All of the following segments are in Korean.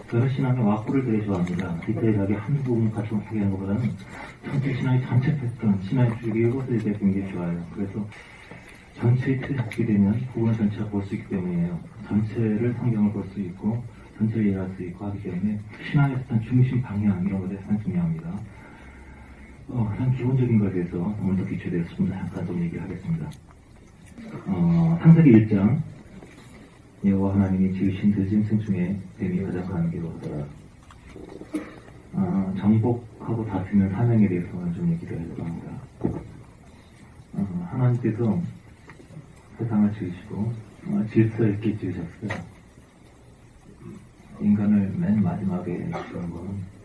저는 신앙의 와꾸를 되게 좋아합니다. 디테일하게 한 부분 가지고 소개하는 것보다는 전체 신앙의 전체 패턴, 신앙의 주기 이것을 이제 굉장히 좋아해요. 그래서 전체의 틀을 잡게 되면 부분 전체가 볼 수 있기 때문이에요. 전체를 성경을 볼 수 있고 전체를 이해할 수 있고 하기 때문에 신앙의 어떤 중심 방향 이런 것에 상당히 중요합니다. 가장 기본적인 것에 대해서 오늘도 기초에 대해서 좀 잠깐 좀 얘기를 하겠습니다. 창세기 1장 여호와 하나님이 지으신 들짐승 중에 뱀이 가장 강하기로 하더라. 정복하고 다스리는 사명에 대해서는 좀 얘기를 하려고 합니다. 하나님께서 세상을 지으시고 질서 있게 지으셨어요. 인간을 맨 마지막에 지은 것은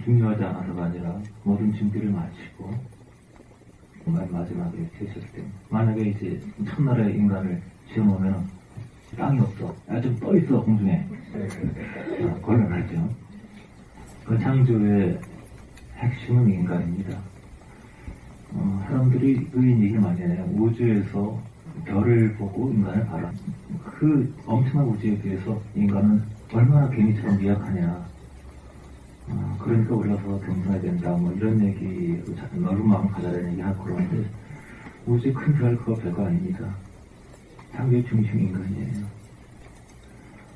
중요하지 않아서가 아니라 모든 준비를 마치고 맨 마지막에 지으셨을 때 만약에 이제 첫날에 인간을 지어놓으면 땅이 없어. 좀 떠있어 공중에. 곤란하죠. 그 창조의 핵심은 인간입니다. 사람들이 의인 얘기를 많이 해요. 우주에서 별을 보고 인간을 바라. 그 엄청난 우주에 비해서 인간은 얼마나 개미처럼 미약하냐. 그러니까 우리가 더 겸손해야 된다. 뭐 이런 얘기, 넓은 마음을 가져라는 얘기 하고 그러는데 우주의 큰 별 그거 별거 아닙니다. 창조의 중심 인간이에요.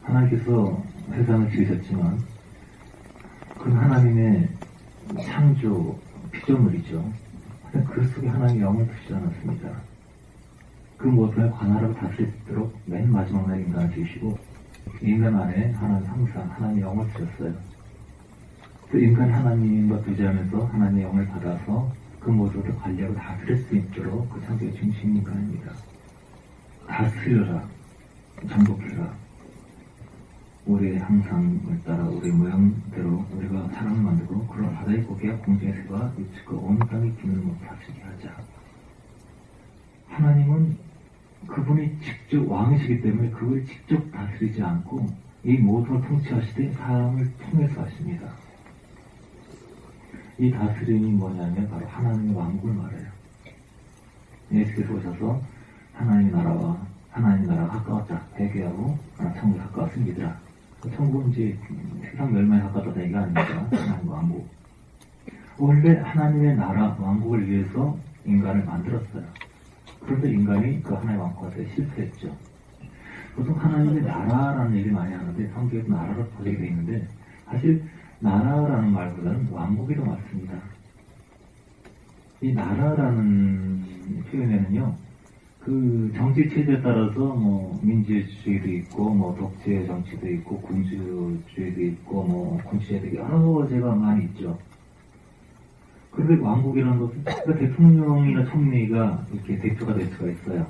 하나님께서 세상을 지으셨지만 그 하나님의 창조 피조물이죠. 그 속에 하나님의 영을 두시지 않았습니다. 그 모든 관할하고 다스릴 수 있도록 맨 마지막 날 인간을 지으시고 인간 안에 하나님 항상 하나님의 영을 두셨어요. 그 인간 하나님과 교제하면서 하나님의 영을 받아서 그 모두를 관리하고 다스릴 수 있도록 그 창조의 중심 인간입니다. 다스려라, 정복해라. 우리의 항상을 따라 우리의 모양대로 우리가 사람을 만들고 그런 바다의 고기와 공중의 새가 유치고 온 땅의 기운을 못 다스리게 하자. 하나님은 그분이 직접 왕이시기 때문에 그걸 직접 다스리지 않고 이 모든 걸 통치하시되 사람을 통해서 하십니다. 이 다스림이 뭐냐면 바로 하나님의 왕국을 말해요. 예수께서 오셔서 하나님의 나라와 하나님의 나라가 가까웠다. 회개하고 천국에 가까웠습니다. 천국은 이제 세상 멸망에 가까웠다 얘기가 아닙니다. 하나님의 왕국. 원래 하나님의 나라 왕국을 위해서 인간을 만들었어요. 그런데 인간이 그 하나님의 왕국에 실패했죠. 보통 하나님의 나라라는 얘기를 많이 하는데 성경에도 나라로 번역이 되어 있는데 사실 나라라는 말보다는 왕국이 더 맞습니다. 이 나라라는 표현에는요, 그 정치 체제에 따라서 뭐 민주주의도 있고 뭐 독재 정치도 있고 군주주의도 있고 뭐 군주제도 있고 여러 가지가 많이 있죠. 그런데 왕국이라는 것은 그러니까 대통령이나 총리가 이렇게 대표가 될 수가 있어요.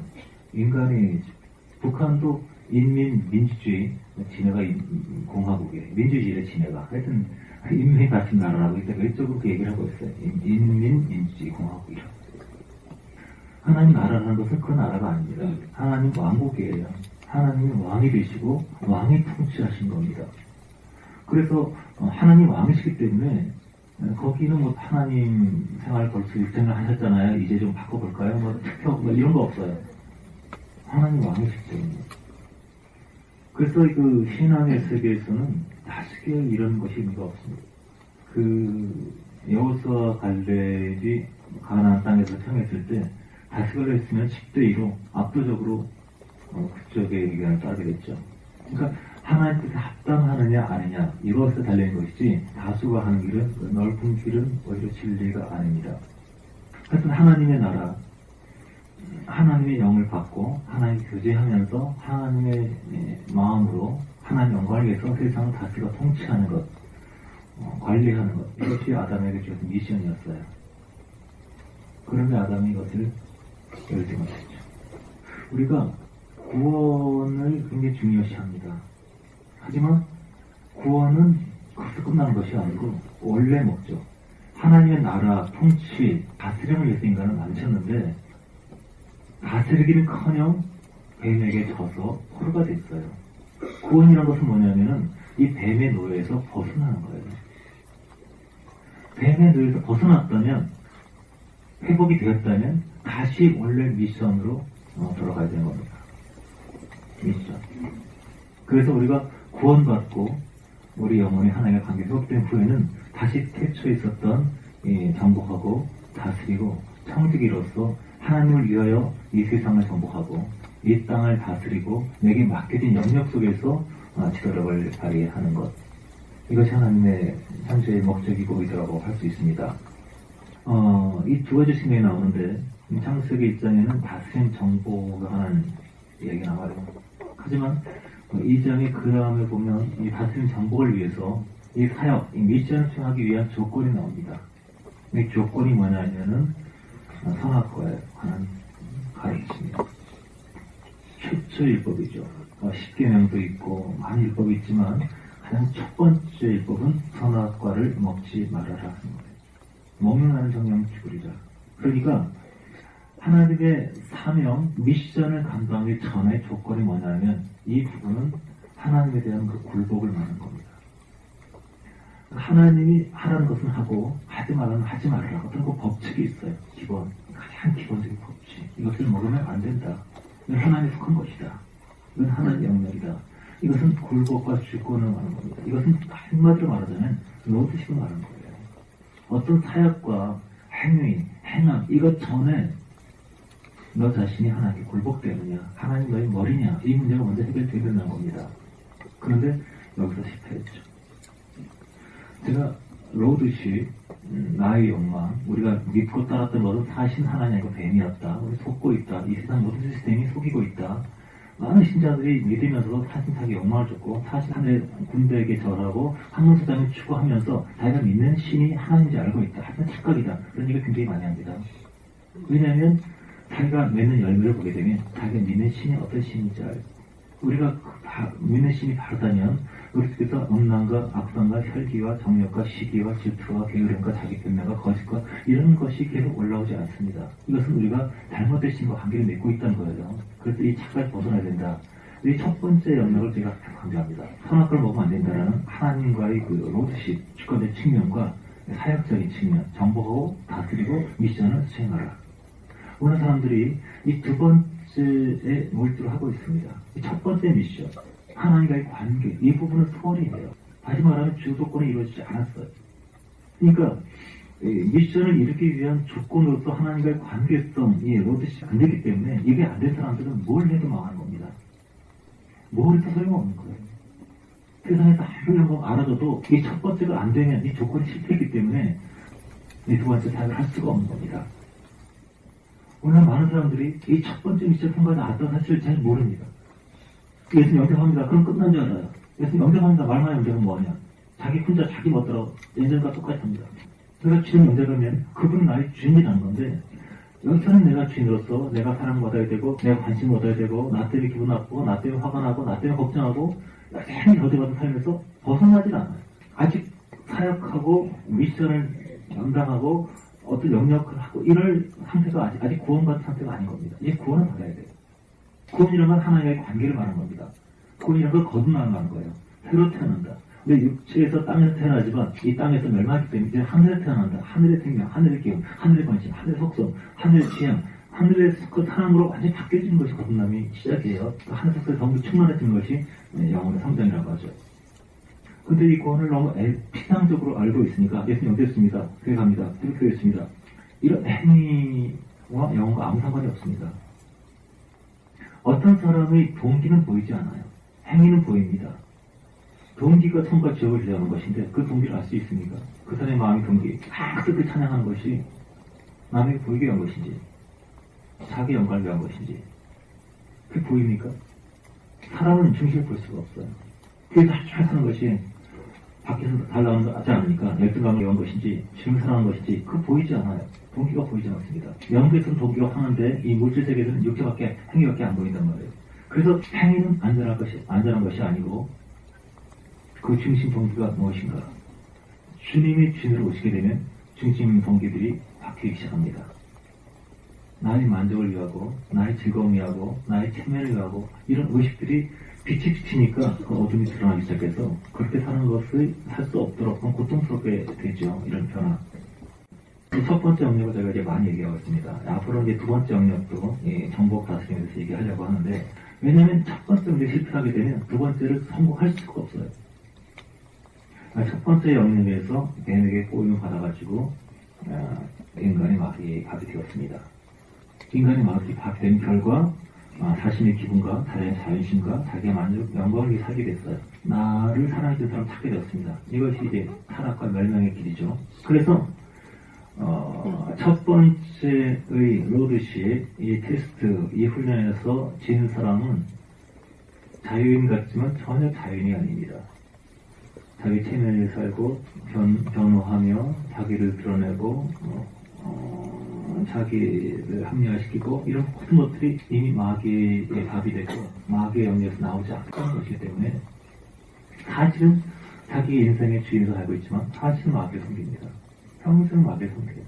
인간이 북한도 인민민주주의 진해가 공화국이에요. 민주주의의 진해가 하여튼 인민이 같은 나라라고 있다가 이쪽으로 그 얘기를 하고 있어요. 인민민주주의 공화국이라고. 하나님 나라라는 것은 그 나라가 아닙니다. 하나님 왕국이에요. 하나님이 왕이 되시고 왕이 통치하신 겁니다. 그래서 하나님 왕이시기 때문에 거기는 뭐 하나님 생활 벌써 6년을 하셨잖아요. 이제 좀 바꿔볼까요? 뭐 투표 뭐 이런 거 없어요. 하나님 왕이시기 때문에. 그래서 그 신앙의 세계에서는 다시게 이런 것이 의미가 없습니다. 그 여호수아 갈렙이 가나안 땅에서 청했을 때 다스걸려 있으면 10대 2로 압도적으로 그쪽의 의견을 따르게 됐죠. 그러니까 하나님 뜻에 합당하느냐 아니냐 이것에 달려있는 것이지 다수가 하는 길은 넓은 길은 오히려 진리가 아닙니다. 하여튼 하나님의 나라, 하나님의 영을 받고 하나님 교제하면서 하나님의 마음으로 하나님 영광을 위해서 세상을 다스리고 통치하는 것, 관리하는 것, 이것이 아담에게 주어진 미션이었어요. 그런데 아담이 이것을 열지 못했죠. 우리가 구원을 굉장히 중요시합니다. 하지만 구원은 거기서 끝나는 것이 아니고 원래 목적, 하나님의 나라, 통치, 다스림을 위해서 인간을 만드셨는데 다스리기는커녕 뱀에게 져서 포로가 됐어요. 구원이라는 것은 뭐냐면은 이 뱀의 노예에서 벗어나는 거예요. 뱀의 노예에서 벗어났다면, 회복이 되었다면 다시 원래 미션으로 돌아가야 되는 겁니다. 미션. 그래서 우리가 구원받고 우리 영혼이 하나님과 관계 회복된 후에는 다시 태초에 있었던 정복하고 다스리고 청지기로서 하나님을 위하여 이 세상을 정복하고 이 땅을 다스리고 내게 맡겨진 영역 속에서 지도력을 발휘하는 것, 이것이 하나님의 현재의 목적이고 의도라고 할 수 있습니다. 이 두 가지 측면이 나오는데 창세기 입장에는 다스림 정복에 관한 얘기가 나와요. 하지만 이 장의 그 다음에 보면 이 다스림 정복을 위해서 이 사역, 이 미션을 수행하기 위한 조건이 나옵니다. 이 조건이 뭐냐면은 선악과에 관한 가르침입니다. 최초 율법이죠. 10계명도 있고 많은 율법이 있지만 가장 첫 번째 율법은 선악과를 먹지 말아라 하는 거예요. 먹는 하는 정령 죽으리라. 그러니까 하나님의 사명, 미션을 감당하기 전에 조건이 뭐냐면 이 부분은 하나님에 대한 그 굴복을 말하는 겁니다. 하나님이 하라는 것은 하고 하지 말라는 하지 말아라. 어떤 그 법칙이 있어요. 기본, 가장 기본적인 법칙. 이것을 먹으면 안 된다. 이건 하나님에 속한 것이다. 이건 하나님의 영역이다. 이것은 굴복과 주권을 말하는 겁니다. 이것은 한마디로 말하자면 로드식을 말하는 거예요. 어떤 사역과 행위, 행함, 이것 전에 너 자신이 하나님께 굴복되느냐, 하나님 너의 머리냐, 이 문제가 먼저 해결되어야 된다는 겁니다. 그런데 여기서 실패했죠. 제가 로드식, 나의 욕망, 우리가 믿고 따랐던 것은 사실 하나님 아니고 뱀이었다. 우리 속고 있다. 이 세상 모든 시스템이 속이고 있다. 많은 신자들이 믿으면서도 사신사기 욕망을 줬고 사실 하늘의 군대에게 절하고 황금사장을 추구하면서 자기가 믿는 신이 하나님인지 알고 있다. 하지만 착각이다. 그런 얘기가 굉장히 많이 합니다. 왜냐하면 자기가 맺는 열매를 보게 되면 자기가 믿는 신이 어떤 신인지 알고, 우리가 믿는 신이 바르다면 우리 속에서 음란과 악성과 혈기와 정욕과 시기와 질투와 게으름과 자기 변명과 거짓과 이런 것이 계속 올라오지 않습니다. 이것은 우리가 잘못된 신과 관계를 맺고 있다는 거예요. 그래서 이 착각을 벗어나야 된다. 이 첫 번째 영역을 제가 강조합니다. 선악과를 먹으면 안 된다는 하나님과의 그 로드십, 주권의 측면과 사역적인 측면, 정복하고 다스리고 미션을 수행하라. 오늘 사람들이 이 두 번째에 몰두를 하고 있습니다. 이 첫 번째 미션, 하나님과의 관계, 이 부분은 소홀이에요. 다시 말하면 주도권이 이루어지지 않았어요. 그러니까 미션을 이루기 위한 조건으로서 하나님과의 관계성이 로드십이 안 되기 때문에 이게 안 된 사람들은 뭘 해도 망하는 겁니다. 뭘 해도 소용없는 거예요. 세상에서 아무리 뭐 알아줘도 이 첫 번째가 안 되면 이 조건이 실패했기 때문에 이 두 번째 사역을 할 수가 없는 겁니다. 오늘 많은 사람들이 이 첫 번째 미션 통과하지 않았다는 사실을 잘 모릅니다. 예수님 영접합니다. 그럼 끝난 줄 알아요. 예수님 영접합니다. 말만 영접은 뭐냐? 자기 혼자 자기 멋대로 예전과 똑같이 합니다. 내가 주님 영접하면 그분은 나의 주인이라는 건데, 여기서는 내가 주인으로서 내가 사랑받아야 되고 내가 관심 얻어야 되고 나 때문에 기분 나쁘고 나 때문에 화가 나고 나 때문에 걱정하고 열심히 저주받은 삶에서 벗어나질 않아요. 아직 사역하고 미션을 감당하고 어떤 영역을 하고 이럴 상태가 아직 구원받은 상태가 아닌 겁니다. 이제 구원을 받아야 돼요. 구원이라는 건 하나님과의 관계를 말하는 겁니다. 구원이라는 건 거듭나는 거예요. 새로 태어난다. 내 육체에서 땅에서 태어나지만 이 땅에서 멸망하기 때문에 이제 하늘에 태어난다. 하늘의 생명, 하늘의 기운, 하늘의 관심, 하늘의 속성, 하늘의 취향, 하늘의 그 사랑으로 완전히 바뀌어지는 것이 거듭남이 시작이에요. 하늘 속에서 전부 충만해지는 것이 영혼의 성장이라고 하죠. 근데 이 구원을 너무 피상적으로 알고 있으니까 예수님 영접했습니다. 교회 갑니다. 기독교였습니다. 이런 행위와 영혼과 아무 상관이 없습니다. 어떤 사람의 동기는 보이지 않아요. 행위는 보입니다. 동기가 천과 지옥을 지정하는 것인데 그 동기를 알 수 있습니까? 그 사람의 마음의 동기, 그렇게 찬양하는 것이 남에게 보이게 한 것인지 자기 영광을 위한 것인지 그게 보입니까? 사람은 중심을 볼 수가 없어요. 그게 다 잘 사는 것이 밖에서 잘 나오는 거 하지 않으니까 열등감을 위한 것인지 주님을 사랑하는 것인지 그거 보이지 않아요. 동기가 보이지 않습니다. 영계에서는 동기가 하는데 이 물질 세계에서는 육체밖에 행위밖에 안 보인단 말이에요. 그래서 행위는 안전한 것이 아니고 그 중심 동기가 무엇인가? 주님이 주인으로 오시게 되면 중심 동기들이 바뀌기 시작합니다. 나의 만족을 위하고 나의 즐거움을 위하고 나의 체면을 위하고 이런 의식들이 빛이 비치니까 그 어둠이 드러나기 시작해서 그렇게 사는 것을 살 수 없도록 고통스럽게 되죠. 이런 변화. 첫 번째 영역을 저희가 이제 많이 얘기하고 있습니다. 앞으로 이제 두 번째 영역도 정복 다스림에 대해서 얘기하려고 하는데 왜냐하면 첫 번째 우리가 실패하게 되면 두 번째를 성공할 수가 없어요. 첫 번째 영역에서 뱀에게 꼬임을 받아가지고 인간의 밥이 되었습니다. 인간의 밥이 된 결과 자신의 기분과 자존심과 자기의 만족, 영광을 위해 살게 됐어요. 나를 사랑해준 사람 찾게 되었습니다. 이것이 이제 타락과 멸망의 길이죠. 그래서 첫 번째의 로드십, 이 테스트, 이 훈련에서 진 사람은 자유인 같지만 전혀 자유인이 아닙니다. 자기 체면을 살고 변호하며 자기를 드러내고 자기를 합리화시키고 이런 모든 것들이 이미 마귀의 밥이 되고 마귀의 영역에서 나오지 않는 것이기 때문에 사실은 자기 인생의 주인으로 알고 있지만 사실은 마귀를 섬깁니다. 평생 마귀를 섬겨요.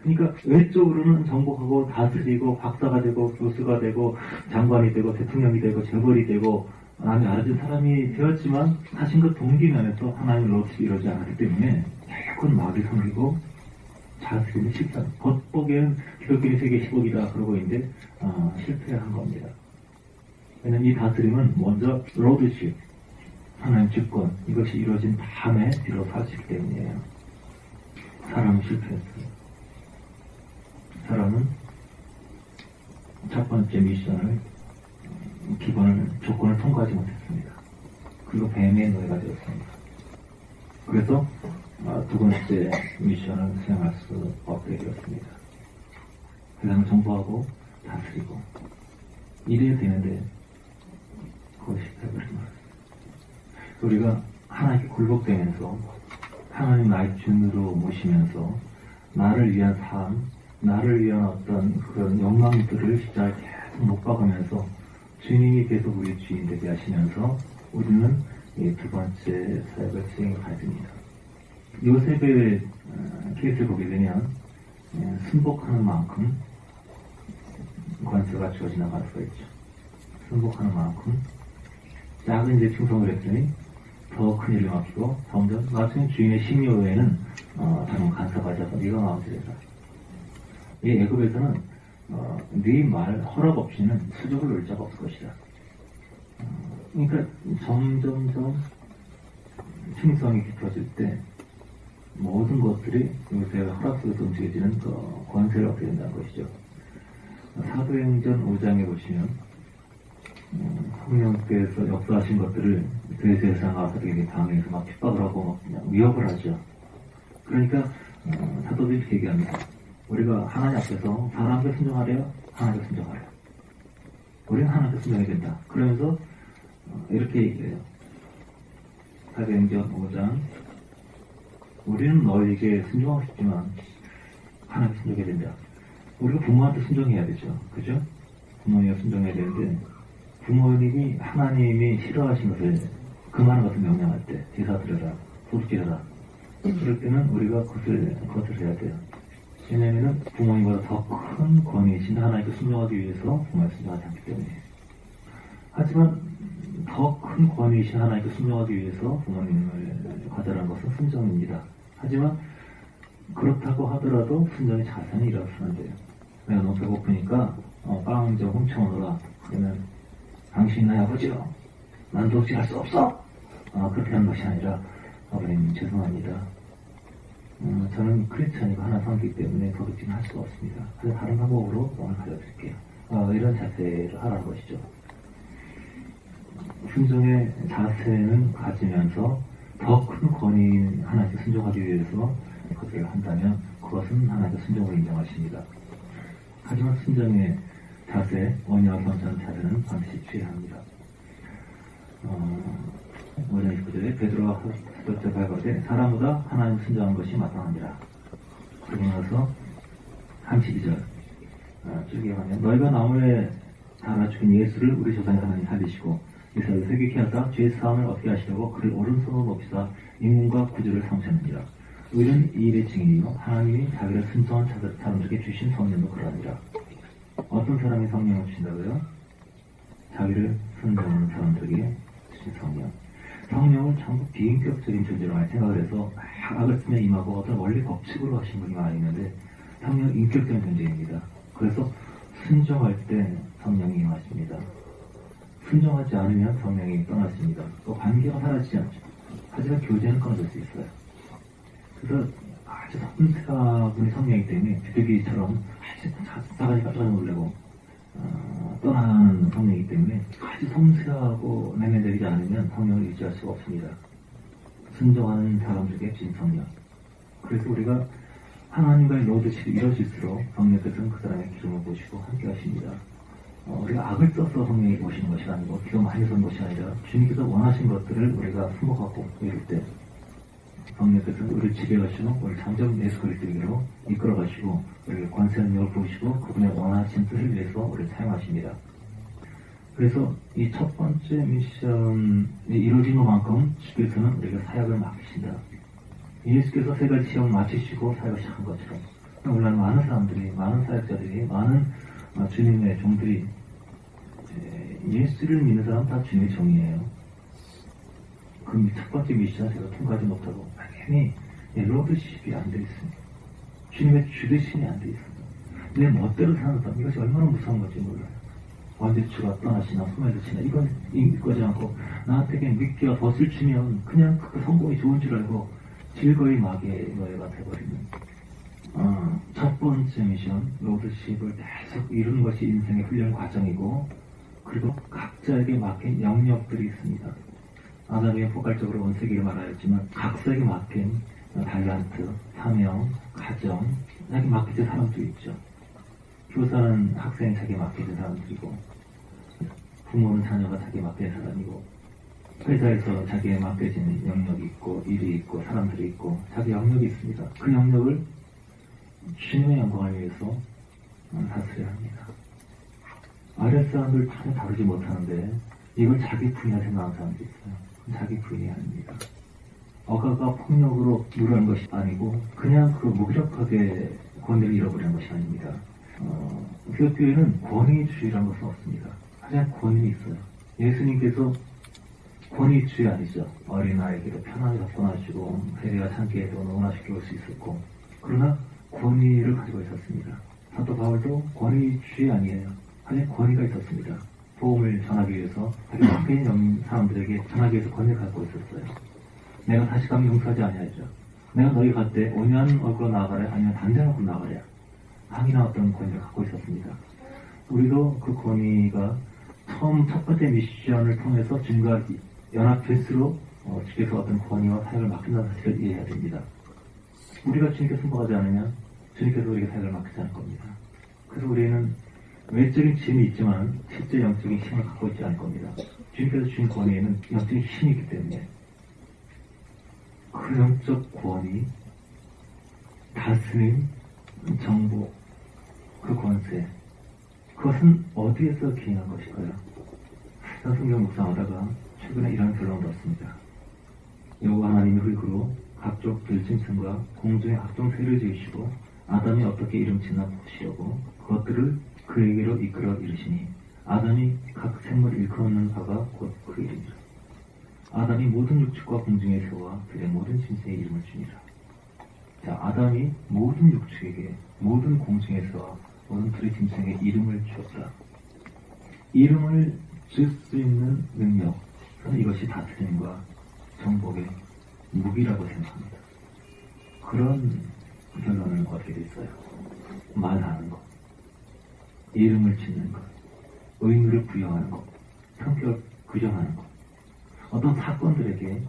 그러니까 외적으로는 정복하고 다스리고 박사가 되고 교수가 되고 장관이 되고 대통령이 되고 재벌이 되고 남이 알아준 사람이 되었지만 사실 그 동기면에서 하나님의 로드십이 이루어지지 않았기 때문에 결국은 마귀를 섬기고 다스리는 실패. 겉보기에는 기독교인 세계 10억이다 그러고 있는데 실패한 겁니다. 왜냐면 이 다스림은 먼저 로드십, 하나님 주권 이것이 이루어진 다음에 비로소 할 수 있기 때문이에요. 사람은 실패했어요. 사람은 첫 번째 미션을 조건을 통과하지 못했습니다. 그리고 뱀의 노예가 되었습니다. 그래서 두 번째 미션을 수행할 수 없게 되었습니다. 세상을 정보하고 다스리고 이래야 되는데 그것이 되어버린 거예요. 우리가 하나님께 굴복되면서 하나님 나의 주인으로 모시면서 나를 위한 삶, 나를 위한 어떤 그런 욕망들을 진짜 계속 못 박으면서 주님이 계속 우리 주인 되게 하시면서 우리는 이 두 번째 사역을 수행해 가야 됩니다. 요셉의 케이스를 보게 되면 순복하는 만큼 관세가 주어져 나갈 수가 있죠. 순복하는 만큼 작은 이제 충성을 했더니 더 큰 일을 맡기고 점점 나중에 주인의 심려 외에는 다른 간섭하지 않고 네가 마음대로 해라. 이 애굽에서는 네 말 허락 없이는 수족을 놓을 자가 없을 것이다. 그러니까 점점점 충성이 깊어질 때 모든 것들이 요새 허락 속에서 움직여지는 권세를 얻게 된다는 것이죠. 사도행전 5장에 보시면 성령께서 역사하신 것들을 그리스도에서 나와서 되게 당해서 막 핍박을 하고 막 그냥 위협을 하죠. 그러니까 사도들이 이렇게 얘기합니다. 우리가 하나님 앞에서 사람에게 순종하래요? 하나님께 순종하래요. 우리는 하나님께 순종해야 된다. 그러면서 이렇게 얘기해요. 사도행전 5장 우리는 너에게 순종하고 싶지만 하나님께 순종해야 된다. 우리가 부모한테 순종해야 되죠. 그죠? 부모님께 순종해야 되는데 부모님이 하나님이 싫어하신 것을 금하는 것을 명령할 때 제사 드려라, 소득 지려라. 그럴 때는 우리가 그것을 해야 돼요. 왜냐하면 부모님보다 더 큰 권위이신 하나님께 순종하기 위해서 부모님께 순종하지 않기 때문에. 하지만 더 큰 권위이신 하나님께 순종하기 위해서 부모님을 거절한 것은 순종입니다. 하지만 그렇다고 하더라도 순종의 자산이 일어서면 안 돼요. 내가 너무 배고프니까 빵 좀 훔쳐오너라. 그러면 당신이 나의 아버지요. 난 도저히 할 수 없어. 그렇게 하는 것이 아니라 아버님 죄송합니다. 저는 크리스찬이고 하나 섬기기 때문에 도둑질은 할 수가 없습니다. 그래서 다른 방법으로 오늘 가르쳐드릴게요. 이런 자세를 하라는 것이죠. 순종의 자세는 가지면서 더 큰 권위인 하나님께 순종하기 위해서 그것을 한다면 그것은 하나님께 순종을 인정하십니다. 하지만 순종의 자세, 원리와 겸손한 자세는 반드시 취해야 합니다. 5장 29절에 베드로가 사도자 발걸에 사람보다 하나님 순종한 것이 마땅하니라. 그러고 나서 32절 쭉 이어가면 너희가 나무에 달아 죽인 예수를 우리 조상의 하나님 살리시고 이스라엘 세계케 하사 죄의 사함을 얻게 하시려고 그를 오른손으로 높이사 인문과 구주를 삼으셨느니라. 우리는 이 일의 증인이요 하나님이 자기를 순종한 사람들에게 주신 성령도 그러하니라. 어떤 사람이 성령을 주신다고요? 자기를 순종하는 사람들에게 주신 성령. 성령을 전부 비인격적인 존재로 많이 생각을 해서 악을 쓰며 임하고 어떤 원리 법칙으로 하신 분이 많이 있는데 성령은 인격적인 존재입니다. 그래서 순종할 때 성령이 임하십니다. 순종하지 않으면 성령이 떠나십니다. 또 관계가 사라지지 않죠. 하지만 교제는 끊어질 수 있어요. 그래서 아주 섬세한 성령이기 때문에 비둘기처럼 아주 싸가지 깜짝 놀라고 떠나는 성령이기 때문에 아주 섬세하고 내면적이지 않으면 성령을 유지할 수가 없습니다. 순종하는 사람 중에 진성령. 그래서 우리가 하나님과의 로드십이 이루어질수록 성령께서는 그 사람의 기름을 보시고 함께 하십니다. 우리가 악을 써서 성령이 오시는 것이 아니고 기도 많이 선 것이 아니라 주님께서 원하신 것들을 우리가 승복하고 이룰 때 성령께서는 우리를 지배하시고 우리를 장점 예수 그리스도로 이끌어가시고 우리를 권세한 능력을 보시고 그분의 원하신 뜻을 위해서 우리를 사용하십니다. 그래서 이 첫 번째 미션이 이루어진 것만큼 주께서는 우리가 사역을 맡기신다. 예수께서 세 가지 시험을 마치시고 사역을 시작한 것처럼 물론 많은 사람들이, 많은 사역자들이, 많은 주님의 종들이 예수를 믿는 사람 다 주님의 종이에요. 그 첫 번째 미션 제가 통과하지 못하고 당연히 로드십이 안 돼 있습니다. 주님의 주대심이 안 돼 있습니다. 내 멋대로 사는 사람, 이것이 얼마나 무서운 건지 몰라요. 언제 주가 떠나시나 소멸 되시나 이건 이거지 않고 나한테 그냥 미끼와 덫을 치면 그냥 그 성공이 좋은 줄 알고 즐거이 마귀의 노예가 돼버리는 첫 번째 미션 로드십을 계속 이루는 것이 인생의 훈련 과정이고 그리고 각자에게 맡긴 영역들이 있습니다. 아담이 포괄적으로 온 세계를 말하였지만 각자에게 맡긴 달란트, 사명, 가정 자기 맡겨진 사람도 있죠. 교사는 학생이 자기 맡겨진 사람들이고 부모는 자녀가 자기 맡겨진 사람이고 회사에서 자기에 맡겨진 영역이 있고 일이 있고 사람들이 있고 자기 영역이 있습니다. 그 영역을 주님의 영광을 위해서 다스려야 합니다. 아랫사람들 전혀 다루지 못하는데 이걸 자기 부인이라 생각하는 사람도 있어요. 자기 부인이 아닙니다. 억아가 폭력으로 누르는 것이 아니고 그냥 그 무기력하게 권위를 잃어버리는 것이 아닙니다. 기독교에는 권위주의라는 것은 없습니다. 하지만 권위는 있어요. 예수님께서 권위주의 아니죠. 어린아이에게도 편하게 접근하시고 세리와 창기에도 너무나 쉽게 올 수 있었고 그러나 권위를 가지고 있었습니다. 사도 바울도 권위주의 아니에요. 하지만 권위가 있었습니다. 복음을 전하기 위해서 자기 밖에 있는 사람들에게 전하기 위해서 권위를 갖고 있었어요. 내가 다시 가면 용서하지 아니하죠. 내가 너희 갈 때 온유한 얼굴로 나아가랴 아니면 단정한 얼굴로 나아가랴 항이나 어떤 권위를 갖고 있었습니다. 우리도 그 권위가 처음 첫 번째 미션을 통해서 주님과 연합될수록 주께서 어떤 권위와 사역을 맡긴다는 사실을 이해해야 됩니다. 우리가 주님께 순복하지 않으면 주님께서 우리에게 사역을 맡기지 않을 겁니다. 그래서 우리는 외적인 짐이 있지만 실제 영적인 힘을 갖고 있지 않을 겁니다. 주님께서 주신 권위에는 영적인 힘이 있기 때문에 그 영적 권위, 다스림, 정복, 그 권세 그것은 어디에서 기인한 것일까요? 성경 묵상하다가 최근에 이런 결론을 얻었습니다. 여호와 하나님의 흙으로 각종 들짐승과 공중의 각종 새를 지으시고 아담이 어떻게 이름짓나 보시려고 그것들을 그에게로 이끌어 이르시니 아담이 각 생물을 일컫는 바가 곧 그 이름이라. 아담이 모든 육축과 공중의 새와 들의 모든 짐승의 이름을 주니라. 자, 아담이 모든 육축에게 모든 공중의 새와 모든 들의 짐승의 이름을 주었다. 이름을 줄 수 있는 능력, 저는 이것이 다스림과 정복의 무기라고 생각합니다. 그런 결론을 얻게 됐어요. 말하는 것, 이름을 짓는 것, 의미를 부여하는 것, 성격을 규정하는 것, 어떤 사건들에게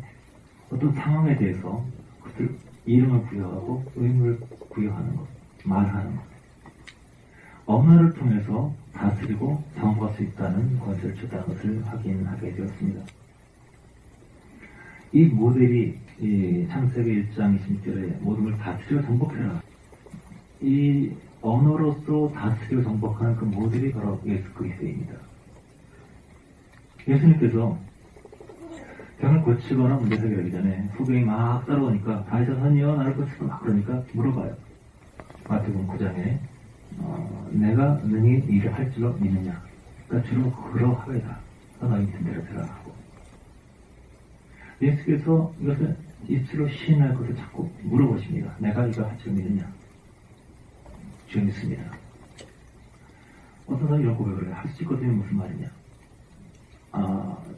어떤 상황에 대해서 그것을 이름을 부여하고 의미를 부여하는 것, 말하는 것, 언어를 통해서 다스리고 정복할 수 있다는 권세를 줬다는 것을 확인하게 되었습니다. 이 모델이 창세기 1장 26절에 모든 걸 다스리고 정복해라. 이 언어로서 다스리고 정복하는 그 모델이 바로 예수 그리스도입니다. 예수님께서 병을 고치거나 문제 해결하기 전에 후배이 막 따라오니까 다윗아 선이여 나를 고치고 막 그러니까 물어봐요. 마태복음 9장에 내가 능히 일을 할 줄로 믿느냐? 그러니까 주로 그러하외다. 너희 든대로 되라 하고 예수께서 이것을 입술로 시인할 것을 자꾸 물어보십니다. 내가 이거 할 줄 믿느냐? 주여 믿습니다. 어떤 사람이 이런 고백을 해요. 할 수 있거든요. 무슨 말이냐?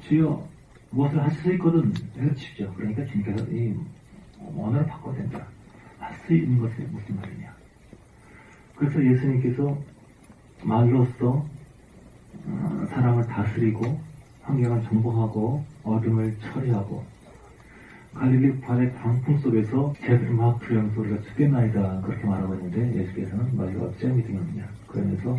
주여 무엇을 하실 수 있거든 해서 칩죠. 그러니까 주님께서 이 언어를 바꿔야 된다. 할 수 있는 것이 무슨 말이냐. 그래서 예수님께서 말로써 사람을 다스리고 환경을 정복하고 어둠을 처리하고 갈릴리 바다의 강풍 속에서 새들을 막 두려워하면서 우리가 죽겠나이다 그렇게 말하고 있는데 예수께서는 마지막 어찌하면 믿으느냐 그러면서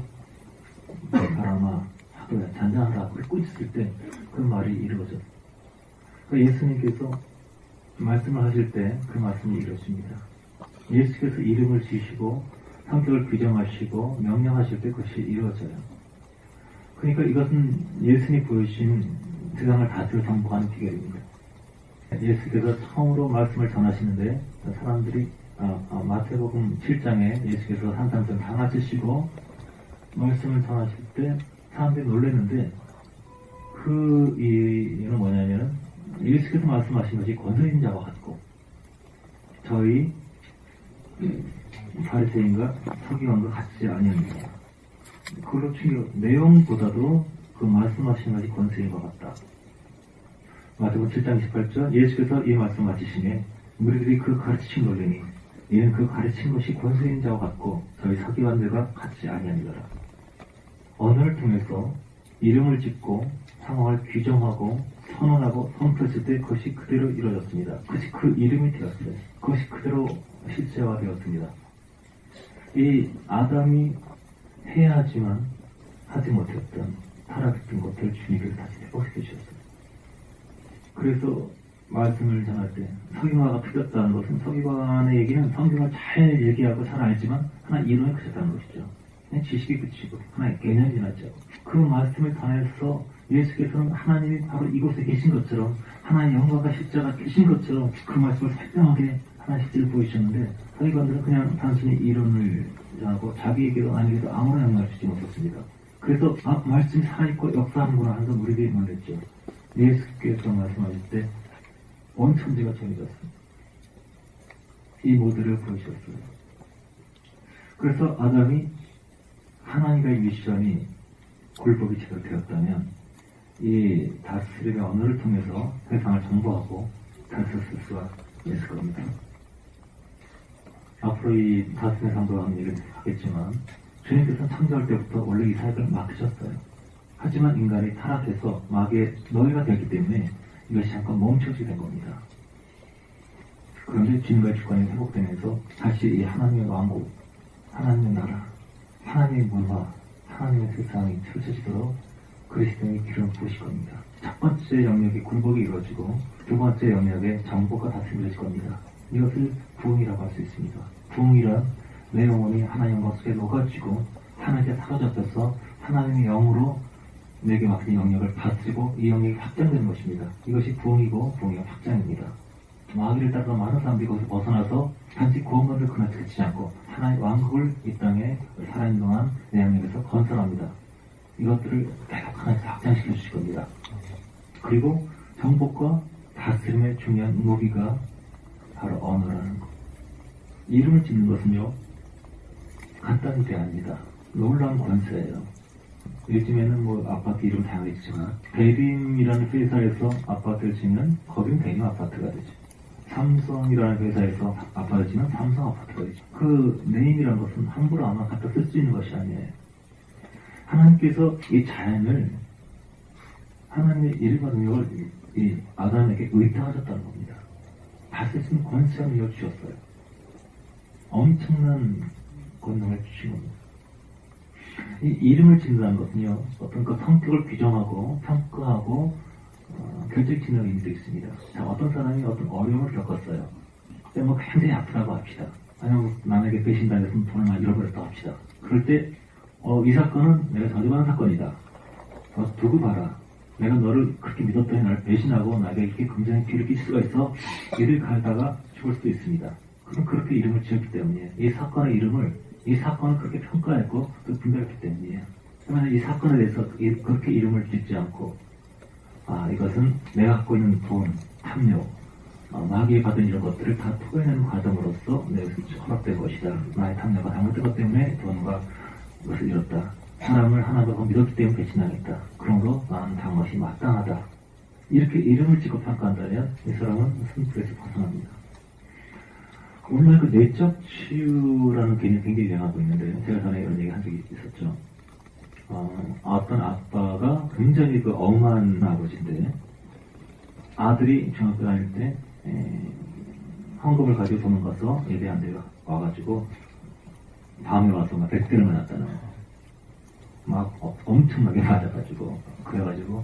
바람아 하도야 잔잔하다 그렇게 있을 때 그 말이 이루어져. 그러니까 예수님께서 말씀을 하실 때 그 말씀이 이루어집니다. 예수께서 이름을 지시고 성격을 규정하시고 명령하실 때 그것이 이루어져요. 그러니까 이것은 예수님이 보여주신 세상을 다스려 정복하는 비결입니다. 예수께서 처음으로 말씀을 전하시는데 사람들이 마태복음 7장에 예수께서 산상에서 강하시고 말씀을 전하실 때 사람들이 놀랐는데 그 이유는 뭐냐면 예수께서 말씀하신 것이 권세 있는 자와 같고 저희 바리새인과 서기관과 같지 아니합니다. 그걸로 충격 내용보다도 그 말씀하신 것이 권세인 것 같다. 마태복음 7장 28절 예수께서 이 말씀 마치시니 무리들이 그 가르치신 놀리니 이는 그 가르친 것이 권세인 자와 같고 저희 서기관들과 같지 아니하니라. 언어를 통해서 이름을 짓고 상황을 규정하고 선언하고 선포했을 때 그것이 그대로 이루어졌습니다. 그것이 그 이름이 되었어요. 그것이 그대로 실제화되었습니다. 이 아담이 해야지만 하지 못했던 타락했던 것들을 주님께서 다시 회복시켜 주셨어요. 그래서 말씀을 전할 때 서기관화가 틀렸다는 것은 서기관의 얘기는 성경을 잘 얘기하고 잘 알지만 하나 이론에 그쳤다는 것이죠. 그냥 지식이 그치고 하나의 개념이 지났죠. 그 말씀을 전해서 예수께서는 하나님이 바로 이곳에 계신 것처럼 하나의 영광과 십자가 계신 것처럼 그 말씀을 설명하게 하나의 실제를 보여주셨는데 서기관들은 그냥 단순히 이론을 하고 자기에게도 아니게도 아무런 영향을 주지 못했습니다. 그래서 말씀이 살아있고 역사하는구나 하면서 우리들이 놀랬죠. 예수께서 말씀하실 때 온 천지가 정해졌습니다. 이 모델을 보여주셨어요. 그래서 아담이 하나님과의 미션이 굴복이 제대로 되었다면 이 다스림의 언어를 통해서 세상을 정보하고 다스릴 수가 있을 겁니다. 앞으로 이 다스림의 상도가 하는 얘기를 하겠지만 주님께서는 창조할 때부터 원래 이 사역을 맡으셨어요. 하지만 인간이 타락해서 마귀의 노예가 되었기 때문에 이것이 잠깐 멈춰지게 된 겁니다. 그런데 주님과의 주권이 회복되면서 다시 이 하나님의 왕국, 하나님의 나라, 하나님의 문화, 하나님의 세상이 펼쳐지도록 그리스도의 기름을 부으실 겁니다. 첫 번째 영역이 굴복이 이루어지고 두 번째 영역에 정복과 다스림이 이루어질 겁니다. 이것을 부흥이라고 할 수 있습니다. 부흥이란 내 영혼이 하나님 영광 속에 녹아지고 하나님께 사로잡혀서 하나님의 영으로 내게 맡긴 영역을 다스리고 이 영역이 확장되는 것입니다. 이것이 부흥이고 부흥의 확장입니다. 마귀를 따라 많은 사람들이 거기서 벗어나서 단지 구원받을 그날 그치지 않고 하나의 왕국을 이 땅에 살아있는 동안 내 영역에서 건설합니다. 이것들을 계속 하나씩 확장시켜 주실 겁니다. 그리고 정복과 다스림의 중요한 무기가 바로 언어라는 것. 이름을 짓는 것은요 간단히 대합니다. 놀라운 권세예요. 요즘에는 뭐 아파트 이름 다양하게 짓지만 대림이라는 회사에서 아파트를 짓면 거긴 대림 아파트가 되죠. 삼성이라는 회사에서 아파트를 짓면 삼성 아파트가 되죠. 그 네임이라는 것은 함부로 아마 갖다 쓸 수 있는 것이 아니에요. 하나님께서 이 자연을 하나님의 이름과 능력을 이 아담에게 의탁하셨다는 겁니다. 다쓸 수 있는 권세를 이어주셨어요. 엄청난 권능을 주신 겁니다. 이 이름을 짓는다는 것은요, 어떤 그 성격을 규정하고 평가하고 결정짓는 의미도 있습니다. 자, 어떤 사람이 어떤 어려움을 겪었어요. 그때 뭐 굉장히 아프다고 합시다. 아니면 남에게 배신당해서 돈을 많이 잃어버렸다고 합시다. 그럴 때 이 사건은 내가 저지르는 사건이다. 두고 봐라. 내가 너를 그렇게 믿었더니 나를 배신하고 나에게 이렇게 금전의 피해를 끼칠 수가 있어. 이를 갈다가 죽을 수도 있습니다. 그럼 그렇게 이름을 지었기 때문이에요. 이 사건의 이름을 이 사건을 그렇게 평가했고 또 분별했기 때문이에요. 그러면 이 사건에 대해서 그렇게 이름을 짓지 않고 이것은 내가 갖고 있는 돈, 탐욕, 마귀에 받은 이런 것들을 다 토해내는 과정으로서 내 것이 허락된 것이다. 나의 탐욕과 잘못된 것 때문에 돈과 이것을 잃었다. 사람을 하나도 더 믿었기 때문에 배신하겠다. 그러므로 나는 당한 것이 마땅하다. 이렇게 이름을 찍고 평가한다면 이 사람은 승부에서 벗어납니다. 오늘 그 내적 치유라는 개념이 굉장히 유행하고 있는데 제가 전에 이런 얘기 한 적이 있었죠. 어떤 아빠가 굉장히 그 엄한 아버지인데 아들이 중학교 다닐 때 헌금을 가지고 도망가서 예배 안 되고 와가지고 밤에 와서 막 100대를 맞았잖아요. 막 엄청나게 맞아가지고 그래가지고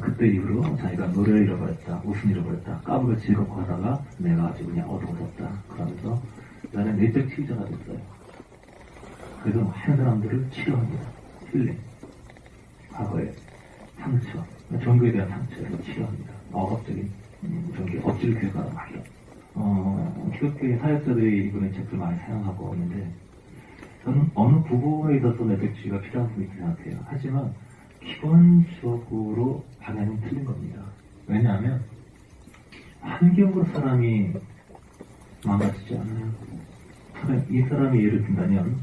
그때 이후로 자기가 노래를 잃어버렸다, 웃음 잃어버렸다, 까불어 즐겁고 하다가 내가 아주 그냥 어두워졌다 그러면서 나는 내적 치유자가 됐어요. 그래서 많은 사람들을 치료합니다. 힐링, 과거의 상처, 종교에 대한 상처를 치료합니다. 억압적인 종교, 억지로 교육하는 말이요. 기독교의 사역자들이 이번에 책을 많이 사용하고 있는데 저는 어느 부분에 있어서 내적 치유가 필요한 부분이 있다고 생각해요. 하지만 기본적으로 방향은 틀린 겁니다. 왜냐하면 환경으로 사람이 망가지지 않아요. 이 사람이 예를 든다면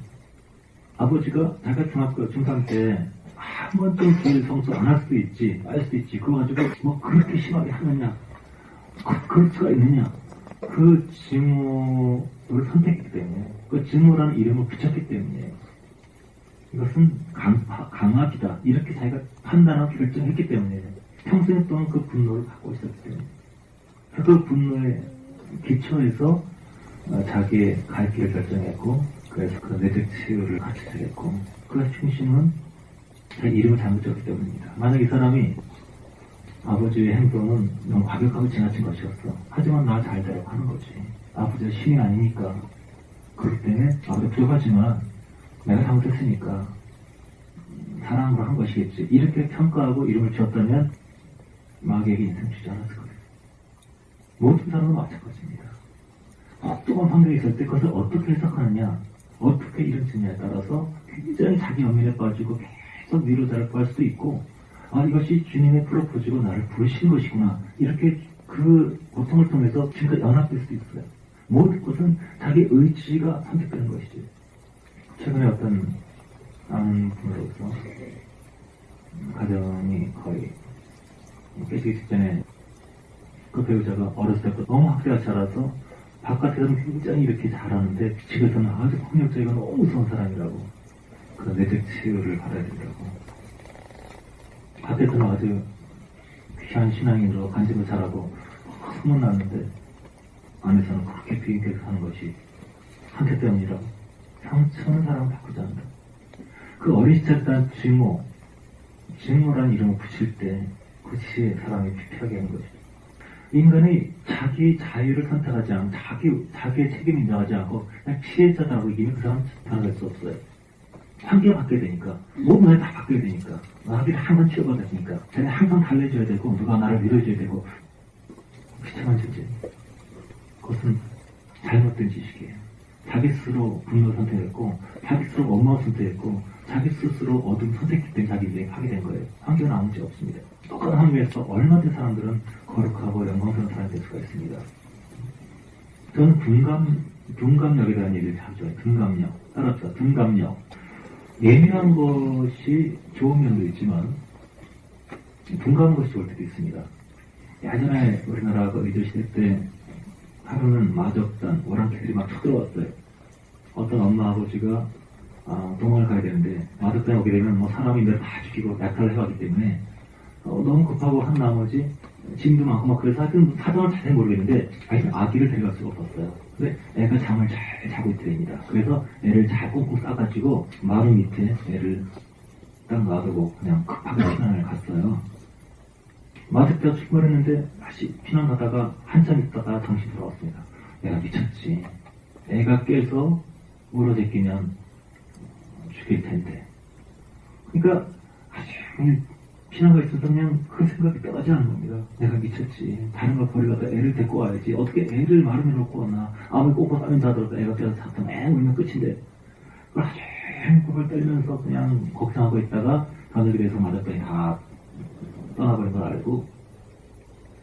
아버지가 자기가 중학교 중3 때 한 번쯤 길 성수 안 할 수도 있지, 알 수도 있지. 그거 가지고 뭐 그렇게 심하게 하느냐, 그럴 수가 있느냐. 그 징후를 선택했기 때문에, 그 징후라는 이름을 붙였기 때문에 이것은 강압이다. 이렇게 자기가 판단하고 결정했기 때문에 평생 동안 그 분노를 갖고 있었기 때문에 그 분노에 기초해서 자기의 갈 길을 결정했고 그래서 그 내적 치유를 같이 하겠고 그 중심은 자기 이름을 잘못 지었기 때문입니다. 만약 이 사람이 아버지의 행동은 너무 과격하고 지나친 것이었어. 하지만 나 잘 되라고 하는 거지. 아버지가 신이 아니니까. 그렇기 때문에 아버지가 부족하지만 내가 잘못했으니까 사랑으로 한 것이겠지. 이렇게 평가하고 이름을 지었다면 마귀에게 인생 주지 않았을 거예요. 모든 사람은 마찬가지입니다. 혹독한 환경에 있을 때 그것을 어떻게 해석하느냐, 어떻게 이름 짓느냐에 따라서 굉장히 자기 연민에 빠지고 계속 위로자를 구할 수도 있고 이것이 주님의 프로포즈고 나를 부르신 것이구나. 이렇게 그 고통을 통해서 지금까지 연합될 수도 있어요. 모든 것은 자기 의지가 선택되는 것이지. 최근에 어떤 아는 분으로서 가정이 거의 깨지기 직전에 그 배우자가 어렸을 때부터 너무 학대가 자라서 바깥에서는 굉장히 이렇게 잘하는데 집에서는 아주 폭력적이고 너무 무서운 사람이라고 그런 내적 치유를 받아야 된다고. 밖에서는 아주 귀한 신앙인으로 간직을 잘하고 소문났는데 안에서는 그렇게 비행기에서 사는 것이 상태 때문이라고. 상처는 사람을 바꾸지 않는다. 그 어린 시절에 대한 증오라는 이름을 붙일 때 그것이 사람이 피폐하게 하는 것이죠. 인간이 자기 자유를 선택하지 않고 자기의 책임을 인정하지 않고 그냥 피해자라고 이기면 그 사람은 변화될 수 없어요. 환경을 바뀌어야 되니까 모든 것이 다 바뀌어야 되니까 나를 항상 치워봐야 되니까 자기는 항상 달래줘야 되고 누가 나를 밀어줘야 되고 비참한 존재. 그것은 잘못된 지식이에요. 자기 스스로 분노를 선택했고 자기 스스로 원망을 선택했고 자기 스스로 어둠을 선택했기 때문에 자기 인생이 파괴된 거예요. 환경은 아무 문제 없습니다. 똑같은 환경에서 얼마든지 사람들은 거룩하고 영광스러운 사람이 될 수가 있습니다. 저는 둔감력에 대한 얘기를 자주 해요. 둔감력. 따라서 둔감력. 예민한 것이 좋은 면도 있지만 둔감한 것이 좋을 때도 있습니다. 예전에 우리나라가 의조시대 때 하루는 마적단, 오랑캐들이 막 쳐들어왔어요. 어떤 엄마 아버지가 도망을 가야 되는데 마적단에 오게 되면 뭐 사람이 다 죽이고 약탈을 해왔기 때문에 너무 급하고 한 나머지 짐도 많고 막 그래서 하여튼 사정을 자세히 모르겠는데 아기를 데려갈 수가 없었어요. 근데 애가 잠을 잘 자고 있더랍니다. 그래서 애를 잘 꽁꽁 싸가지고 마루 밑에 애를 딱 놔두고 그냥 급하게 피난을 갔어요. 마적대가 출발했는데 다시 피난 가다가 한참 있다가 정신 돌아왔습니다. 내가 미쳤지. 애가 깨서 울어제 끼면 죽일 텐데. 그러니까 아주 피난가 있어서 그냥 그 생각이 떠나지 않는 겁니다. 내가 미쳤지. 다른 걸 버리다가 애를 데리고 와야지. 어떻게 애를 마름에 놓고 왔나. 아무리 꼬꼬 싸면다 하더라도 애가 깨서 잡다 맹 울면 끝인데. 그걸 아주 행복을 떨면서 그냥 걱정하고 있다가 바늘에서 맞았더니 다 떠나버린 걸 알고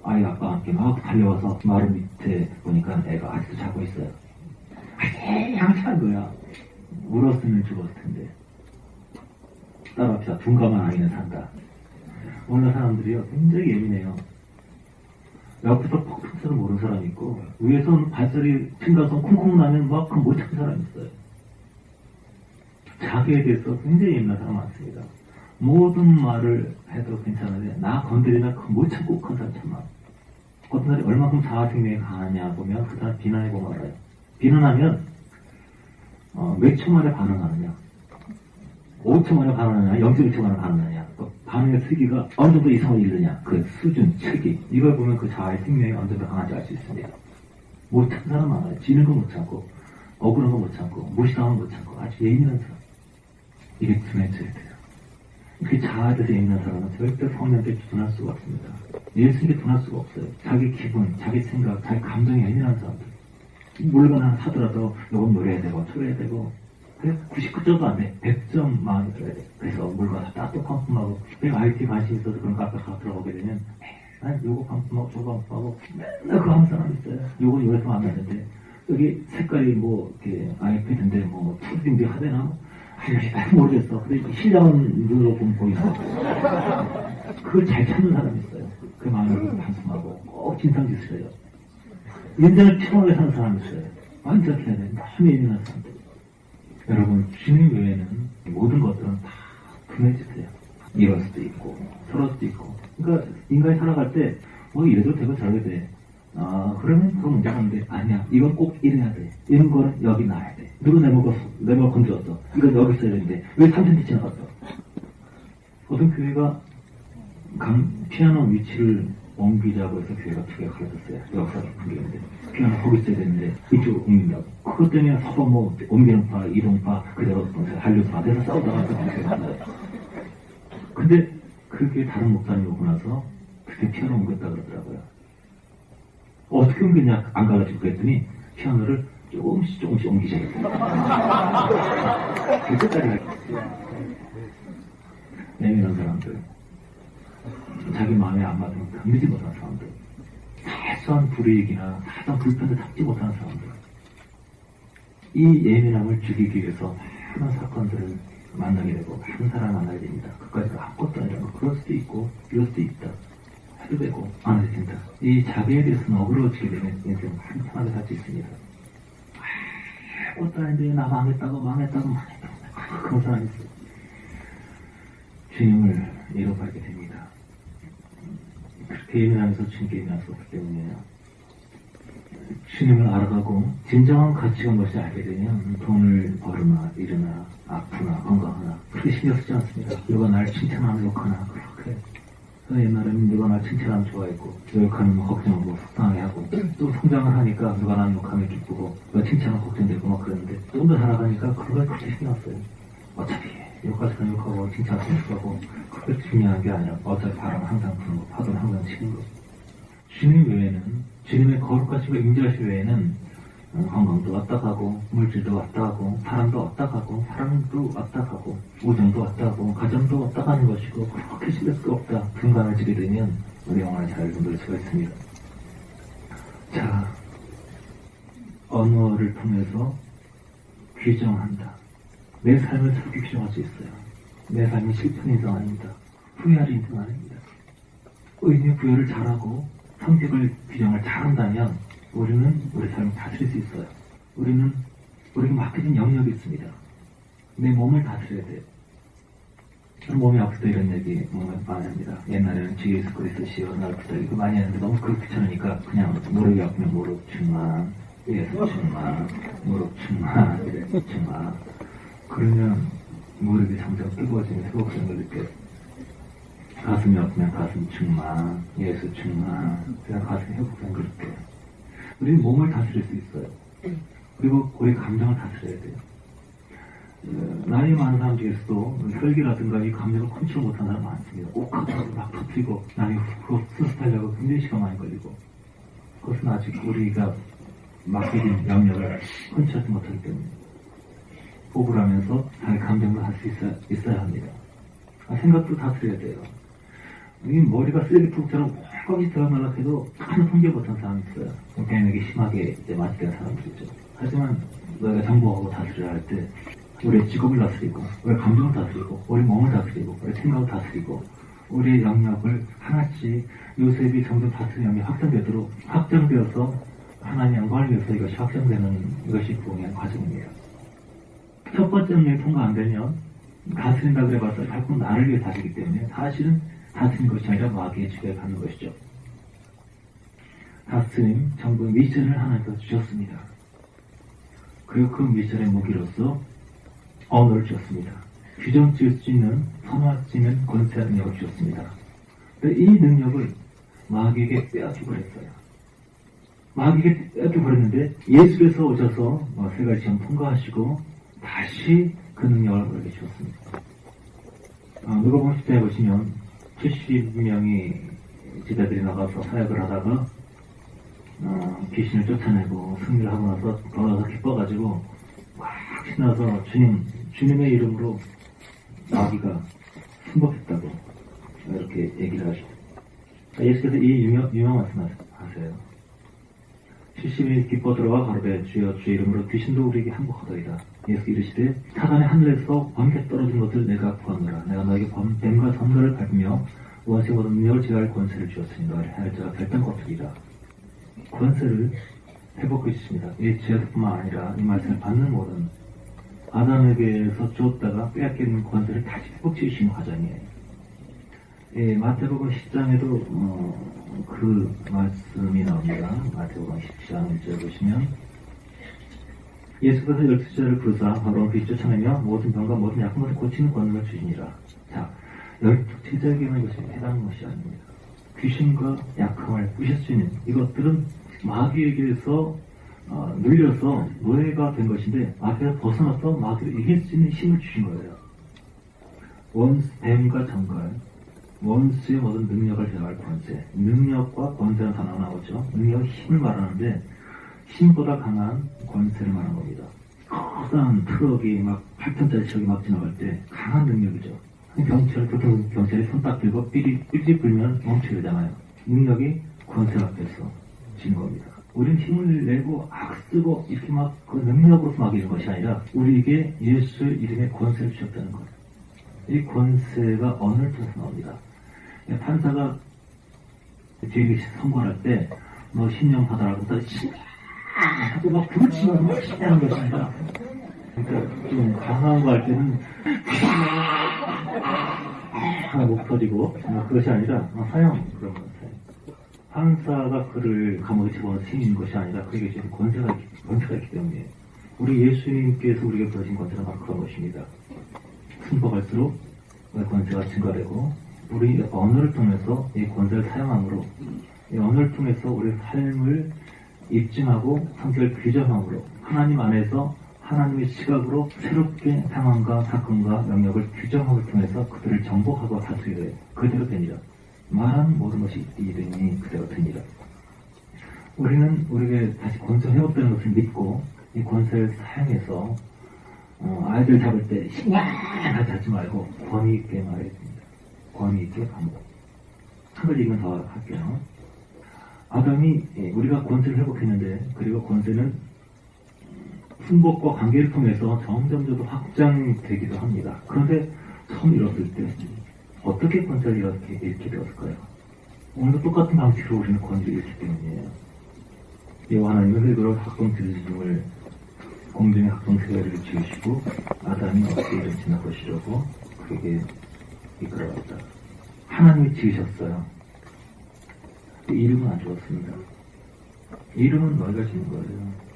아이 아빠와 함께 막 달려와서 마루 밑에 보니까 애가 아직도 자고 있어요. 아주 양치한 거야. 울었으면 죽었을 텐데. 따라합시다. 둔감한 아이는 산다. 오늘 사람들이요, 굉장히 예민해요. 옆에서 퍽퍽해서 모르는 사람이 있고, 위에서는 발소리, 층간소음 쿵쿵 나면 막 못 찾는 사람이 있어요. 자기에 대해서 굉장히 예민한 사람 많습니다. 모든 말을 해도 괜찮은데, 나 건드리면 못 참고 큰 사람 참 많아. 어떤 사람이 얼마큼 자아생명이 강하냐 보면, 그 사람 비난해보면 알아요. 비난하면, 몇 초 만에 반응하느냐, 5초 만에 반응하느냐, 0.1초 만에 반응하느냐, 반응의 세기가 어느 정도 이상을 이르느냐, 그 수준, 체계, 이걸 보면 그 자아의 생명이 어느 정도 강한지 알 수 있습니다. 못 참는 사람 많아요. 지는 거 못 참고, 억울한 거 못 참고, 무시당한 거 못 참고, 아주 예민한 사람. 이게 둔해져야 돼요. 이렇게 자아에 대해서 예민한 사람은 절대 성령께 둔할 수가 없습니다. 예수님께 둔할 수가 없어요. 자기 기분, 자기 생각, 자기 감정이 예민한 사람들. 물건 하나 사더라도 요건 노래해야 되고, 초래해야 되고, 99점도 안 돼. 100점 마음이 들어야 돼. 그래서 물건 다 따뜻 반품하고, 내가 IT 관심 있어서 그런 카페 가 들어가게 되면, 난 요거 반품하고, 저거 반품하고, 맨날 그거 하는 사람이 있어요. 요거 요래서 하면 되는데, 여기 색깔이 뭐, 이렇게 아이패드인데, 뭐, 푸딩도 하되나? 아니, 잘 모르겠어. 근데 실력은 눈으로 보이고, 그걸 잘 찾는 사람이 있어요. 그 마음을 반품하고, 꼭 진상짓을 해요. 인생을 피곤하게 사는 사람이 있어요. 완전 해야 돼. 너무 예민한 사람들. 여러분, 주님 외에는 모든 것들은 다 둔해지세요. 이럴 수도 있고, 저럴 수도 있고. 그러니까 인간이 살아갈 때, 뭐 이래도 되고 저래도 돼. 그러면 그건 문제가 없는데, 아니야. 이건 꼭 이래야 돼. 이런 거는 여기 놔야 돼. 누구 내 걸 건드렸어. 이건 여기 있어야 되는데, 왜 3cm 지나갔어? 어떤 교회가 피아노 위치를 옮기자고 해서 교회가 두 개가 갈라졌어요. 역사 깊은 교회인데. 피아노 거기 있어야 되는데, 이쪽으로 옮긴다고. 그것 때문에 서로 뭐, 옮기는 파, 이동파, 그대로 한류파, 돼서 싸우다가 그 교회가 갈라졌어요. 근데 그게 다른 목사님이 오고 나서 그때 피아노 옮겼다 그러더라고요. 어떻게 옮겼냐 안 갈라지고 그랬더니 피아노를 조금씩 옮기셔야겠어요. 끝까지 갈게요. 예민한 사람들, 자기 마음에 안 맞으면 견디지 못하는 사람들, 사소한 불이익이나 사소한 불편을 참지 못하는 사람들, 이 예민함을 죽이기 위해서 많은 사건들을 만나게 되고 많은 사람을 만나게 됩니다. 그까지가 아무것도 아니라 그럴 수도 있고 이럴 수도 있다 해도 되고 안 해도 된다. 이 자기에 대해서는 어그러지게 되면 인생 한탄하게 살 수 있습니다. 아무것도 아닌데 나 망했다고 그런 사람이 있어요. 주님을 잃어버리게 됩니다. 그렇게 예민하면서 주님께 예민할 수 없기 때문이에요. 주님을 알아가고 진정한 가치가 무엇인지 알게 되면 돈을 벌으나 잃으나 아프나 건강하나 그렇게 신경 쓰지 않습니다. 누가 날 칭찬하면 욕하나 그렇게. 옛날에는 누가 날 칭찬하면 좋아했고 욕하면 걱정하고 속상하게 하고 또 성장을 하니까 누가 날 욕하면 기쁘고 누가 칭찬하면 걱정되고 막 그랬는데 좀 더 살아가니까 그걸 그렇게 신경 써요. 어차피 욕하면 욕하고 칭찬하면 욕하고 그게 중요한 게 아니라 어차피 바람은 항상 부는 거 파도는 항상 치는 거. 주님 외에는 주님의 거룩하시고 임재하시 외에는 건강도 왔다 가고 물질도 왔다 가고 사람도 왔다 가고 사랑도 왔다 가고 우정도 왔다 가고 가정도 왔다 가는 것이고 그렇게 신경 쓸 수 없다. 분간을 지게 되면 우리 영혼을 잘 건들 수가 있습니다. 자, 언어를 통해서 규정한다. 내 삶을 저렇게 규정할 수 있어요. 내 삶이 실패 인생 아닙니다. 후회할 인생 아닙니다. 의미 부여를 잘하고 성격을 규정을 잘한다면 우리는 우리 삶을 다스릴 수 있어요. 우리에게 맡겨진 영역이 있습니다. 내 몸을 다스려야 돼요. 몸이 아플 때 이런 얘기 많이 합니다. 옛날에는 주 예수 그리스도시여 날 아프다 이거 많이 하는데 너무 그렇게 귀찮으니까 그냥 무릎이 아프면 무릎 충만, 예수 충만, 무릎 충만, 예수 충만. 그러면 무릎이 점점 뜨거워지면 회복되는 걸 느껴요. 가슴이 아프면 가슴 충만, 예수 충만, 그냥 가슴이 회복되는 걸 느껴요. 우리는 몸을 다스릴 수 있어요. 그리고 우리 감정을 다스려야 돼요. 나이 많은 사람 중에서도 혈기라든가 이 감정을 컨트롤 못하는 사람 많습니다. 욱하고 막 터뜨리고 나이 그거 수습하려고 굉장히 시간 많이 걸리고 그것은 아직 우리가 맡겨진 영역을 컨트롤하지 못하기 때문에 호흡을 하면서 자기 감정을 할 수 있어야 합니다. 생각도 다스려야 돼요. 이 머리가 쓰레기통처럼 꽉꽉이 들어가려고 해도 하나 통제 못하는 사람이 있어요. 병에게 심하게 맞게 된 사람들이죠. 하지만 너희가 정보하고 다스려야 할 때 우리의 직업을 다스리고, 우리의 감정을 다스리고, 우리 몸을 다스리고, 우리의 생각을 다스리고, 우리의 영역을 하나씩 요셉이 점점 다스리는 영역이 확정되어서 하나님의 영광을 위해서 이것이 확정되는 이것이 부흥의 과정입니다. 첫 번째 영역이 통과 안 되면 다스린다고 해봤자 결국 나를 위해 다스리기 때문에 사실은 다스린 것이 아니라 마귀의 지배에 받는 것이죠. 다스림, 정부의 미션을 하나님께서 주셨습니다. 그리고 그 미션의 무기로서 언어를 주셨습니다. 규정 지을 수 있는, 선언할 수 있는 권세의 능력을 주셨습니다. 이 능력을 마귀에게 빼앗기고 그랬어요. 마귀에게 빼앗기고 그랬는데 예수께서 오셔서 세 가지 시험 통과하시고 다시 그 능력을 우리에게 주셨습니다. 누가복음 10장에 보시면 70명이 제자들이 나가서 사역을 하다가 귀신을 쫓아내고 승리를 하고 나서 더 기뻐가지고 막 신나서 주님의 이름으로 마귀가 승복했다고 이렇게 얘기를 하시죠. 예수께서 이 유명한 말씀 하세요. 70이 기뻐 들어와 가로되 주여 주의 이름으로 귀신도 우리에게 항복하더이다. 예수 이르시되 사단의 하늘에서 번개 떨어진 것을 내가 구하노라. 내가 너에게 뱀과 선거를 밟으며 원수의 모든 능력을 제어할 권세를 주었으니 너를 해할 자가 결단 것들이라. 권세를 회복해 주십니다. 이 죄뿐만 아니라 이 말씀을 받는 모든 아담에게서 주었다가 빼앗기는 권세를 다시 회복해 주시는 과정이에요. 마태복음 10장에도 그 말씀이 나옵니다. 마태복음 10장 1절 보시면 예수께서 12제자를 부르사 바로 빛 쫓아내며 모든 병과 모든 약한 것을 고치는 권능을 주시니라. 자, 12제자에게만 이것이 해당하는 것이 아닙니다. 귀신과 약함을 부실 수 있는 이것들은 마귀에게서 눌려서 노예가 된 것인데 마귀에서 벗어나서 마귀를 이길 수 있는 힘을 주신 거예요. 뱀과 정갈, 원수의 모든 능력을 제어할 권세, 능력과 권세는 단어가 나오죠. 능력은 힘을 말하는데 힘보다 강한 권세를 말하는 겁니다. 커다란 트럭이 막 8톤짜리 트럭이 막 지나갈 때 강한 능력이죠. 보통 경찰이 손 딱 들고 삐리 불면 멈춰야 되잖아요. 능력이 권세 앞에서 지는 겁니다. 우리는 힘을 내고 악쓰고 이렇게 막 그 능력으로서 막이는 것이 아니라 우리에게 예수의 이름의 권세를 주셨다는 거예요. 이 권세가 언어를 통해서 나옵니다. 판사가 뒤에 선고할 때 너 신령 받아라고 하고 막 부르치고 막 신냐는 것이 아니라 그러니까 좀 강한 거 할 때는 하나 목 터지고 그것이 아니라 사형 그런 거예요. 판사가 그를 감옥에 집어넣어 생기는 것이 아니라 그에게 지금 권세가 있기 때문에 우리 예수님께서 우리에게 주신 권세는 바로 그런 것입니다. 승복할수록 권세가 증가되고 우리 언어를 통해서 이 권세를 사용함으로 이 언어를 통해서 우리 삶을 입증하고 성격을 규정함으로 하나님 안에서 하나님의 시각으로 새롭게 상황과 사건과 영역을 규정함을 통해서 그들을 정복하고 다스리되 그대로 되니라. 말하는 모든 것이 이름이 그대로 되니라. 우리는 우리에게 다시 권세 회복되는 것을 믿고 이 권세를 사용해서 아이들 잡을 때 신나게 잡지 말고 권위 있게 말해야 됩니다. 권위 있게 반복. 한 가지 이건 더 할게요. 아담이 우리가 권세를 회복했는데 그리고 권세는 풍복과 관계를 통해서 점점 더 확장되기도 합니다. 그런데 처음 잃었을 때 어떻게 권세를 이렇게 잃게 되었을까요? 오늘도 똑같은 방식으로 우리는 권세를 잃기 때문이에요. 여호와 하나님은 흙으로 학동지름을 공중의 학동세계를 지으시고 아담이 어떻게 이름 지나 것이려고 그에게 이끌어갔다. 하나님이 지으셨어요. 이름은 안 주었습니다. 이름은 너희가 지은 거예요.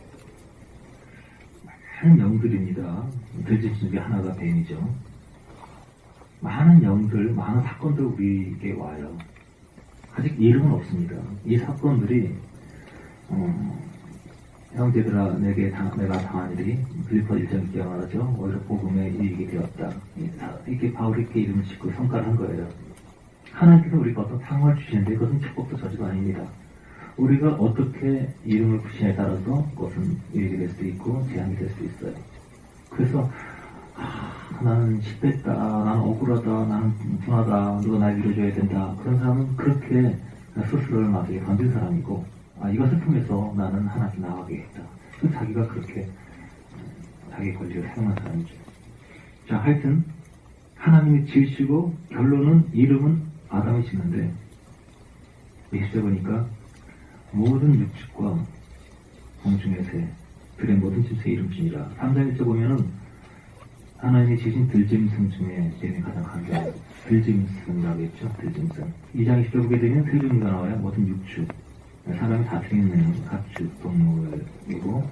많은 영들입니다. 들짐 중에 하나가 뱀이죠. 많은 영들, 많은 사건들 우리에게 와요. 아직 이름은 없습니다. 이 사건들이 형제들아 내가 당한 일이 빌립보 1장 2장 말하죠. 오히려 복음의 이익이 되었다. 이렇게 바울에게 이름을 짓고 성과를 한 거예요. 하나님께서 우리가 어떤 상황을 주시는데 그것은 축복도 저주가 아닙니다. 우리가 어떻게 이름을 붙이냐에 따라서 그것은 이익이 될 수도 있고 재앙이 될 수도 있어요. 그래서 나는 실패했다, 나는 억울하다, 나는 분하다, 누가 날 밀어줘야 된다. 그런 사람은 그렇게 스스로를 나중에 건진 사람이고 이것을 통해서 나는 하나님께 나아가겠다. 자기가 그렇게 자기 권리를 사용한 사람이죠. 자, 하여튼 하나님이 지으시고 결론은 이름은 아담이 짓는데 20절 보니까 모든 육축과 공중의 새 들의 모든 짐승의 이름 지니라. 3, 4, 1절 보면은 하나님이 지으신 들짐승 중에 뱀이 가장 강조하고 들짐승이라고 했죠. 들짐승. 2장 20절 보게 되면 세 종류가 나와요. 모든 육축, 사람이 다스리는 가축 동물이고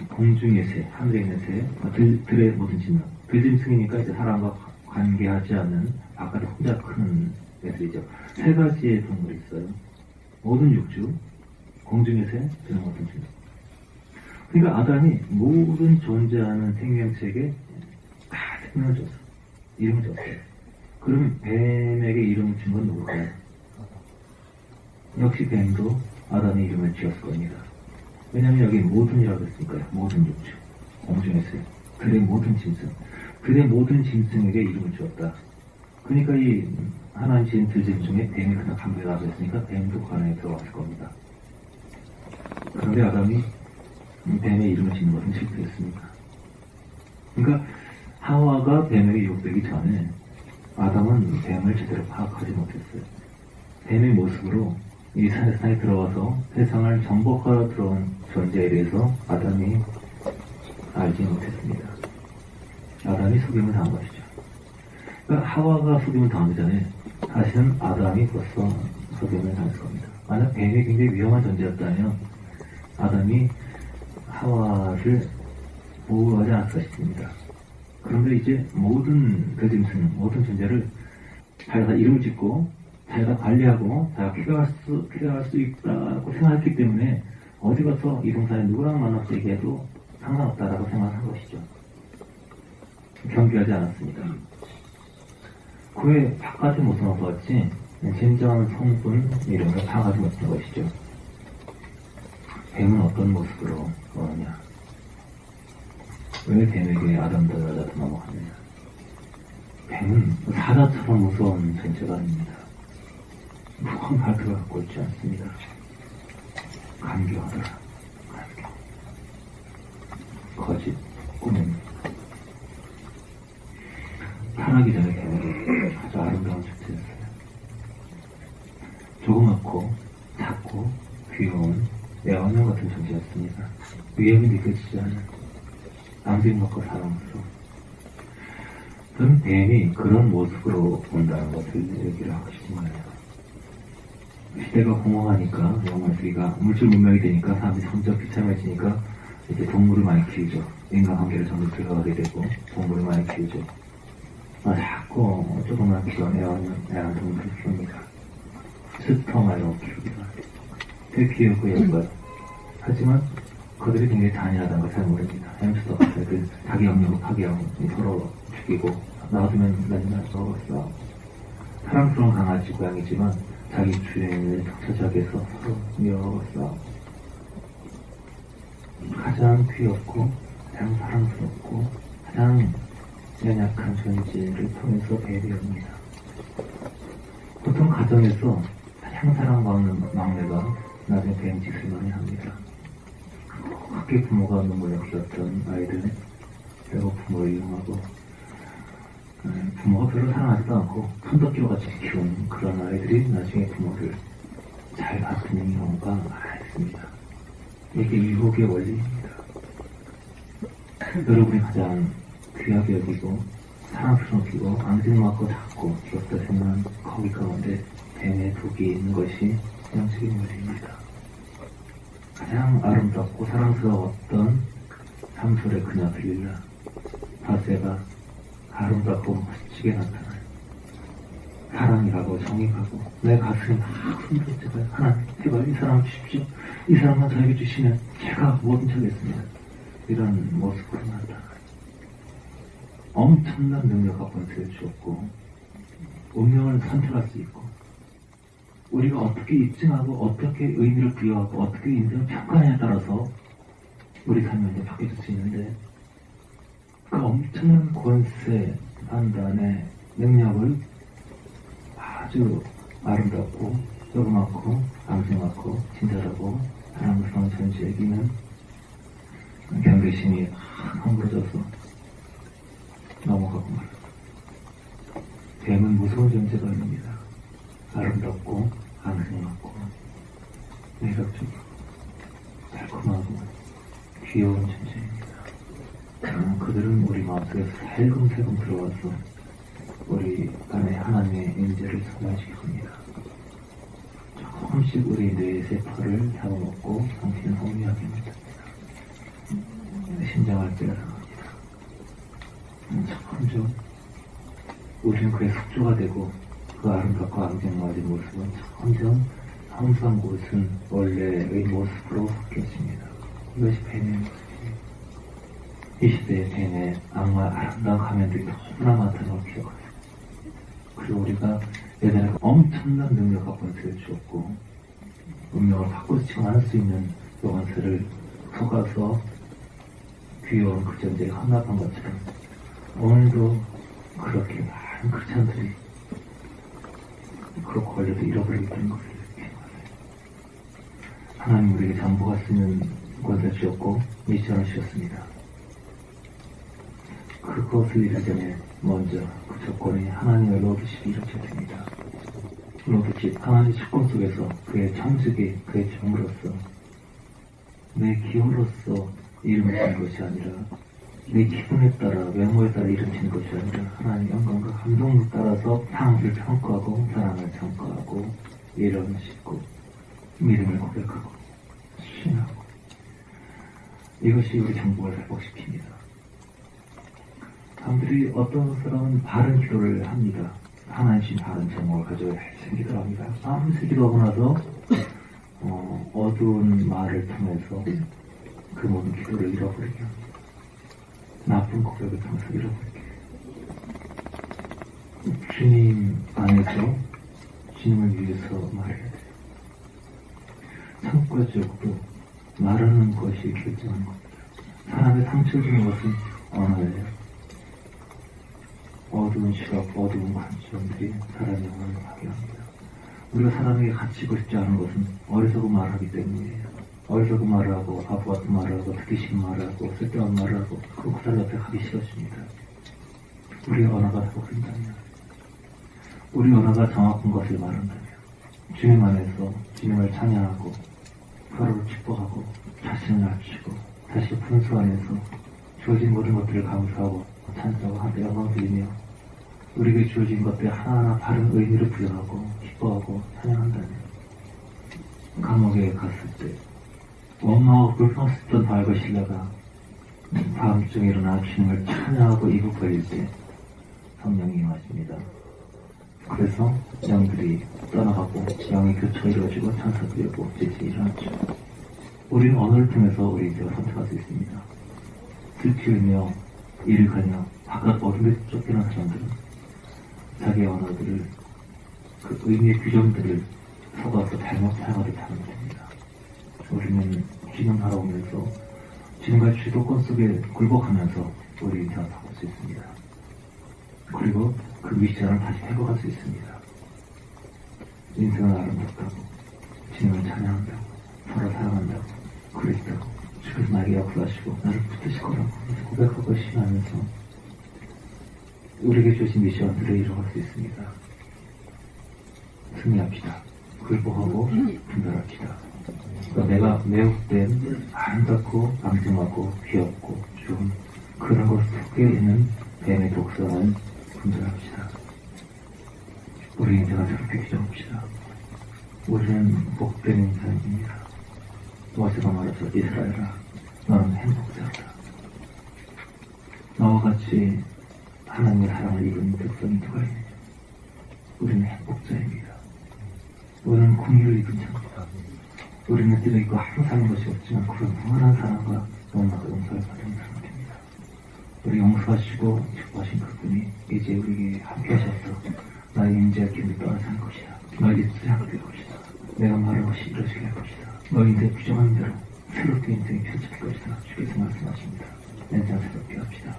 공중의 새, 하늘에 있는 새, 들의 모든 짐승. 들짐승이니까 이제 사람과 관계하지 않는 바깥에 혼자 크는 애들이죠. 세 가지의 동물이 있어요. 모든 육축, 공중의 새, 들의 모든 짐승. 그러니까 아담이 모든 존재하는 생명체에게 다 생명을 줬어. 이름을 줬어요. 그러면 뱀에게 이름을 준 건 누굴까요? 역시 뱀도 아담의 이름을 지었을 겁니다. 왜냐하면 여기 모든이라고 했으니까요. 모든 육축, 공중의 새, 들의 모든 짐승. 들의 모든 짐승에게 이름을 주었다. 그러니까 이 하나님 지은 들짐승 중에 뱀이 그냥 감별하고 했으니까 뱀도 그 안에 들어갔을 겁니다. 그런데 아담이 뱀의 이름을 짓는 것은 실패했습니다. 그러니까 하와가 뱀에게 유혹되기 전에 아담은 뱀을 제대로 파악하지 못했어요. 뱀의 모습으로 이 세상에 들어와서 세상을 정복하러 들어온 존재에 대해서 아담이 알지 못했습니다. 아담이 속임을 당한 것이죠. 그러니까 하와가 속임을 당하기 전에 사실은 아담이 벌써 속임을 당했을 겁니다. 만약 뱀이 굉장히 위험한 존재였다면 아담이 하와를 보호하지 않았을까 싶습니다. 그런데 이제 모든 들짐승, 모든 존재를 자기가 이름을 짓고 자기가 관리하고 자기가 쾌거할 수 있다고 생각했기 때문에 어디 가서 이 동산에 누구랑 만나서 얘기해도 상관없다라고 생각한 것이죠. 경계하지 않았습니다. 그의 바깥의 모습만 보았지 진정한 성분 이름을 파악하지 못한 것이죠. 뱀은 어떤 모습으로 보느냐? 왜 뱀에게 아담도 여자도 넘어가느냐? 뱀은 사자처럼 무서운 존재가 아닙니다. 무거운 발톱을 갖고 있지 않습니다. 간교하더라. 간교. 거짓, 꾸밈. 타락이 전에 뱀은 아주 아름다운 존재였어요. 조그맣고 작고 귀여운 애완형 같은 존재였습니다. 위협이 느껴지지 않은 앙증맞고 사랑스러운. 저는 뱀이 그런 모습으로 본다는 것을 얘기를 하고 싶은 거예요. 시대가 공허하니까 영화 세계가 물질 문명이 되니까 사람들이 점점 비참해지니까 이제 동물을 많이 키우죠. 인간관계를 점점 들어가게 되고 동물을 많이 키우죠. 자꾸 조금만 귀여운 애완 동물을 키웁니다. 스터마이로 키우기도 하고 되게 귀엽고 예뻐요. 하지만 그들이 굉장히 잔인하다는 걸 잘 모릅니다. 햄스터 같은 자기 영역을 파괴하고 서로 죽이고 놔두면 맨날 싸웠어. 사랑스러운 강아지 고양이지만 자기 주인을 적차지하게 해서 서로 미워서 가장 귀엽고 가장 사랑스럽고 가장 연약한 존재를 통해서 배려합니다. 보통 가정에서 향사랑 막내가 나중에 뱀짓을 많이 합니다. 크게 부모가 눈물을 키웠던 아이들은 결국 부모를 이용하고 부모가 별로 사랑하지도 않고 손덕기와 같이 키운 그런 아이들이 나중에 부모를 잘 바꾸는 경우가 많습니다. 이게 유혹의 원리입니다. 여러분이 가장 귀하게 여기고 사랑스럽고 앙증맞고 작고 귀엽다 생각한 거기 가운데 뱀의 독이 있는 것이 영적인 원리입니다. 가장 아름답고 사랑스러웠던 삼솔의 그녀 빌라 바세가 아름답고 멋지게 나타나요. 사랑이라고 정의하고 내 가슴이 막 흔들어져요. 하나님 제발 이 사람을 주십시오. 이 사람만 저에게 주시면 제가 모든 척했습니다. 이런 모습으로 나타나요. 엄청난 능력과 권세를 주었고 운명을 선택할 수 있고 우리가 어떻게 입증하고 어떻게 의미를 부여하고 어떻게 인생을 평가하냐에 따라서 우리 삶이 이제 바뀌어질 수 있는데 그 엄청난 권세, 판단의 능력을 아주 아름답고 조그맣고 앙증맞고 친절하고 사랑스러운 존재에게는 경계심이 확 허물어져서 무서운 존재가 아닙니다. 아름답고 안승맞고 매력적이고 달콤하고 귀여운 존재입니다. 그들은 우리 마음속에 살금살금 들어와서 우리 안에 하나님의 임재를 소멸시킬 겁니다. 조금씩 우리 뇌의 세포를 잡아먹고 당신을 혼미하게 만듭니다. 심장을 빼앗아갑니다. 점점 우리는 그의 숙주가 되고 그 아름답고 안정맞은 모습은 점점 항상 곳은 원래의 모습으로 바뀌어집니다. 이것이 뱀의 모습이에요. 이 시대의 뱀의 악마 아름다운 가면들이 너무나 많다는 걸 기억하세요. 그리고 우리가 예전에 엄청난 능력을 갖고 있는 주었고 운명을 바꾸지만 할 수 있는 요한스를 속아서 귀여운 그 존재에 헌납한 것처럼 오늘도 그렇게 많은 크리스찬들이 그렇고 걸려도 잃어버리게 되는 것을 기억하세요. 하나님 우리에게 정보가 쓰는 것을 주었고 미션을 주셨습니다. 그것을 이루기 전에 먼저 그 조건이 하나님의 로드십이 이루어져야 됩니다. 로드십, 하나님의 주권 속에서 그의 청지기, 그의 종으로서 내 기호로서 이름을 지는 것이 아니라 내 기분에 따라, 외모에 따라 이름 지는 것이 아니라 하나님의 영광과 감동을 따라서 상황을 평가하고 사랑을 평가하고 예언을 싣고 믿음을 고백하고 신하고 이것이 우리 정복을 회복시킵니다. 사람들이 어떤 사람은 바른 기도를 합니다. 하나님 바른 정목을 가져야 생기더라 합니다. 아무리 기도하고 나서 어두운 말을 통해서 그 모든 기도를 잃어버리게 합니다. 나쁜 고백을 통해서 잃어버리게 해요. 주님 안에서 주님을 위해서 말해야 돼요. 참과 지옥도 말하는 것이 결정하는 겁니다. 사람의 상처를 주는 것은 언어예요. 어두운 시각, 어두운 관점들이 사람의 영혼을 파괴합니다. 우리가 사람에게 갇히고 싶지 않은 것은 어리석은 말하기 때문이에요. 어리석은 말을 하고 바보 같은 말을 하고 듣기 싫은 말을 하고 쓸데없는 말을 하고 그 사람 옆에 가기 싫어집니다. 우리의 언어가 회복된다면, 우리 언어가 정확한 것을 말한다면, 주님 안에서 주님을 찬양하고 서로를 축복하고 자신을 낮추고 다시 분수 안에서 주어진 모든 것들을 감사하고 찬송하고 하나님께 영광 드리며 우리에게 주어진 것들 하나하나 바른 의미를 부여하고 기뻐하고 찬양한다면, 감옥에 갔을 때 원망하고 불평했던 바알과 신라가 다음중에 일어나 주님을 찬양하고 이불 벌릴 때 성령이 임하십니다. 그래서 영들이 떠나가고 영의 교차가 이루어지고 천사들이 오고 지지 일어나죠. 우리는 언어를 통해서 우리 인생을 선택할 수 있습니다. 들키며 이를 가며 바깥 어둠에 쫓겨난 사람들은 자기의 언어들을 그 의미의 규정들을 속아서 잘못 사용하듯 하면 됩니다. 우리는 주님 바라보면서 주님과 주도권 속에 굴복하면서 우리 인생을 바꿀 수 있습니다. 그리고 그 미션을 다시 회복할 수 있습니다. 인생은 아름답다고, 주님을 찬양한다고, 서로 사랑한다고, 그리스도고, 주께서 나에게 역사하시고 나를 붙드실 거라고 고백하고 신하면서 우리에게 주신 미션들을 이뤄갈 수 있습니다. 승리합시다. 굴복하고 분별합시다. 내가 매혹된 아름답고 앙증하고 귀엽고 좋은 그런 것 속에 있는 뱀의 독성을 분별합시다. 우리 인생을 저렇게 규정합시다. 우리는 복된 인생입니다. 모세가 말해서 이스라엘아, 너는 행복자다. 너와 같이 하나님의 사랑을 이루는 백성이 누가 있느냐? 우리는 행복자입니다. 우리는 공의를 입은 자입니다. 우리는 뛰어 있고 하루 사는 것이 없지만 그런 무한한 사랑과 너무나도 용서를 받은 사람입니다. 우리 용서하시고 축복하신 그분이 이제 우리에게 함께 하셔서 나의 인재와 기운을 떠나지 않을 것이다. 너의 입술이 하게 될 것이다. 내가 말한 것이 이루어지게 할 것이다. 너의 인생 규정하는 대로 새롭게 인생이 펼쳐질 것이다. 주께서 말씀하십니다. 인생 새롭게 합시다.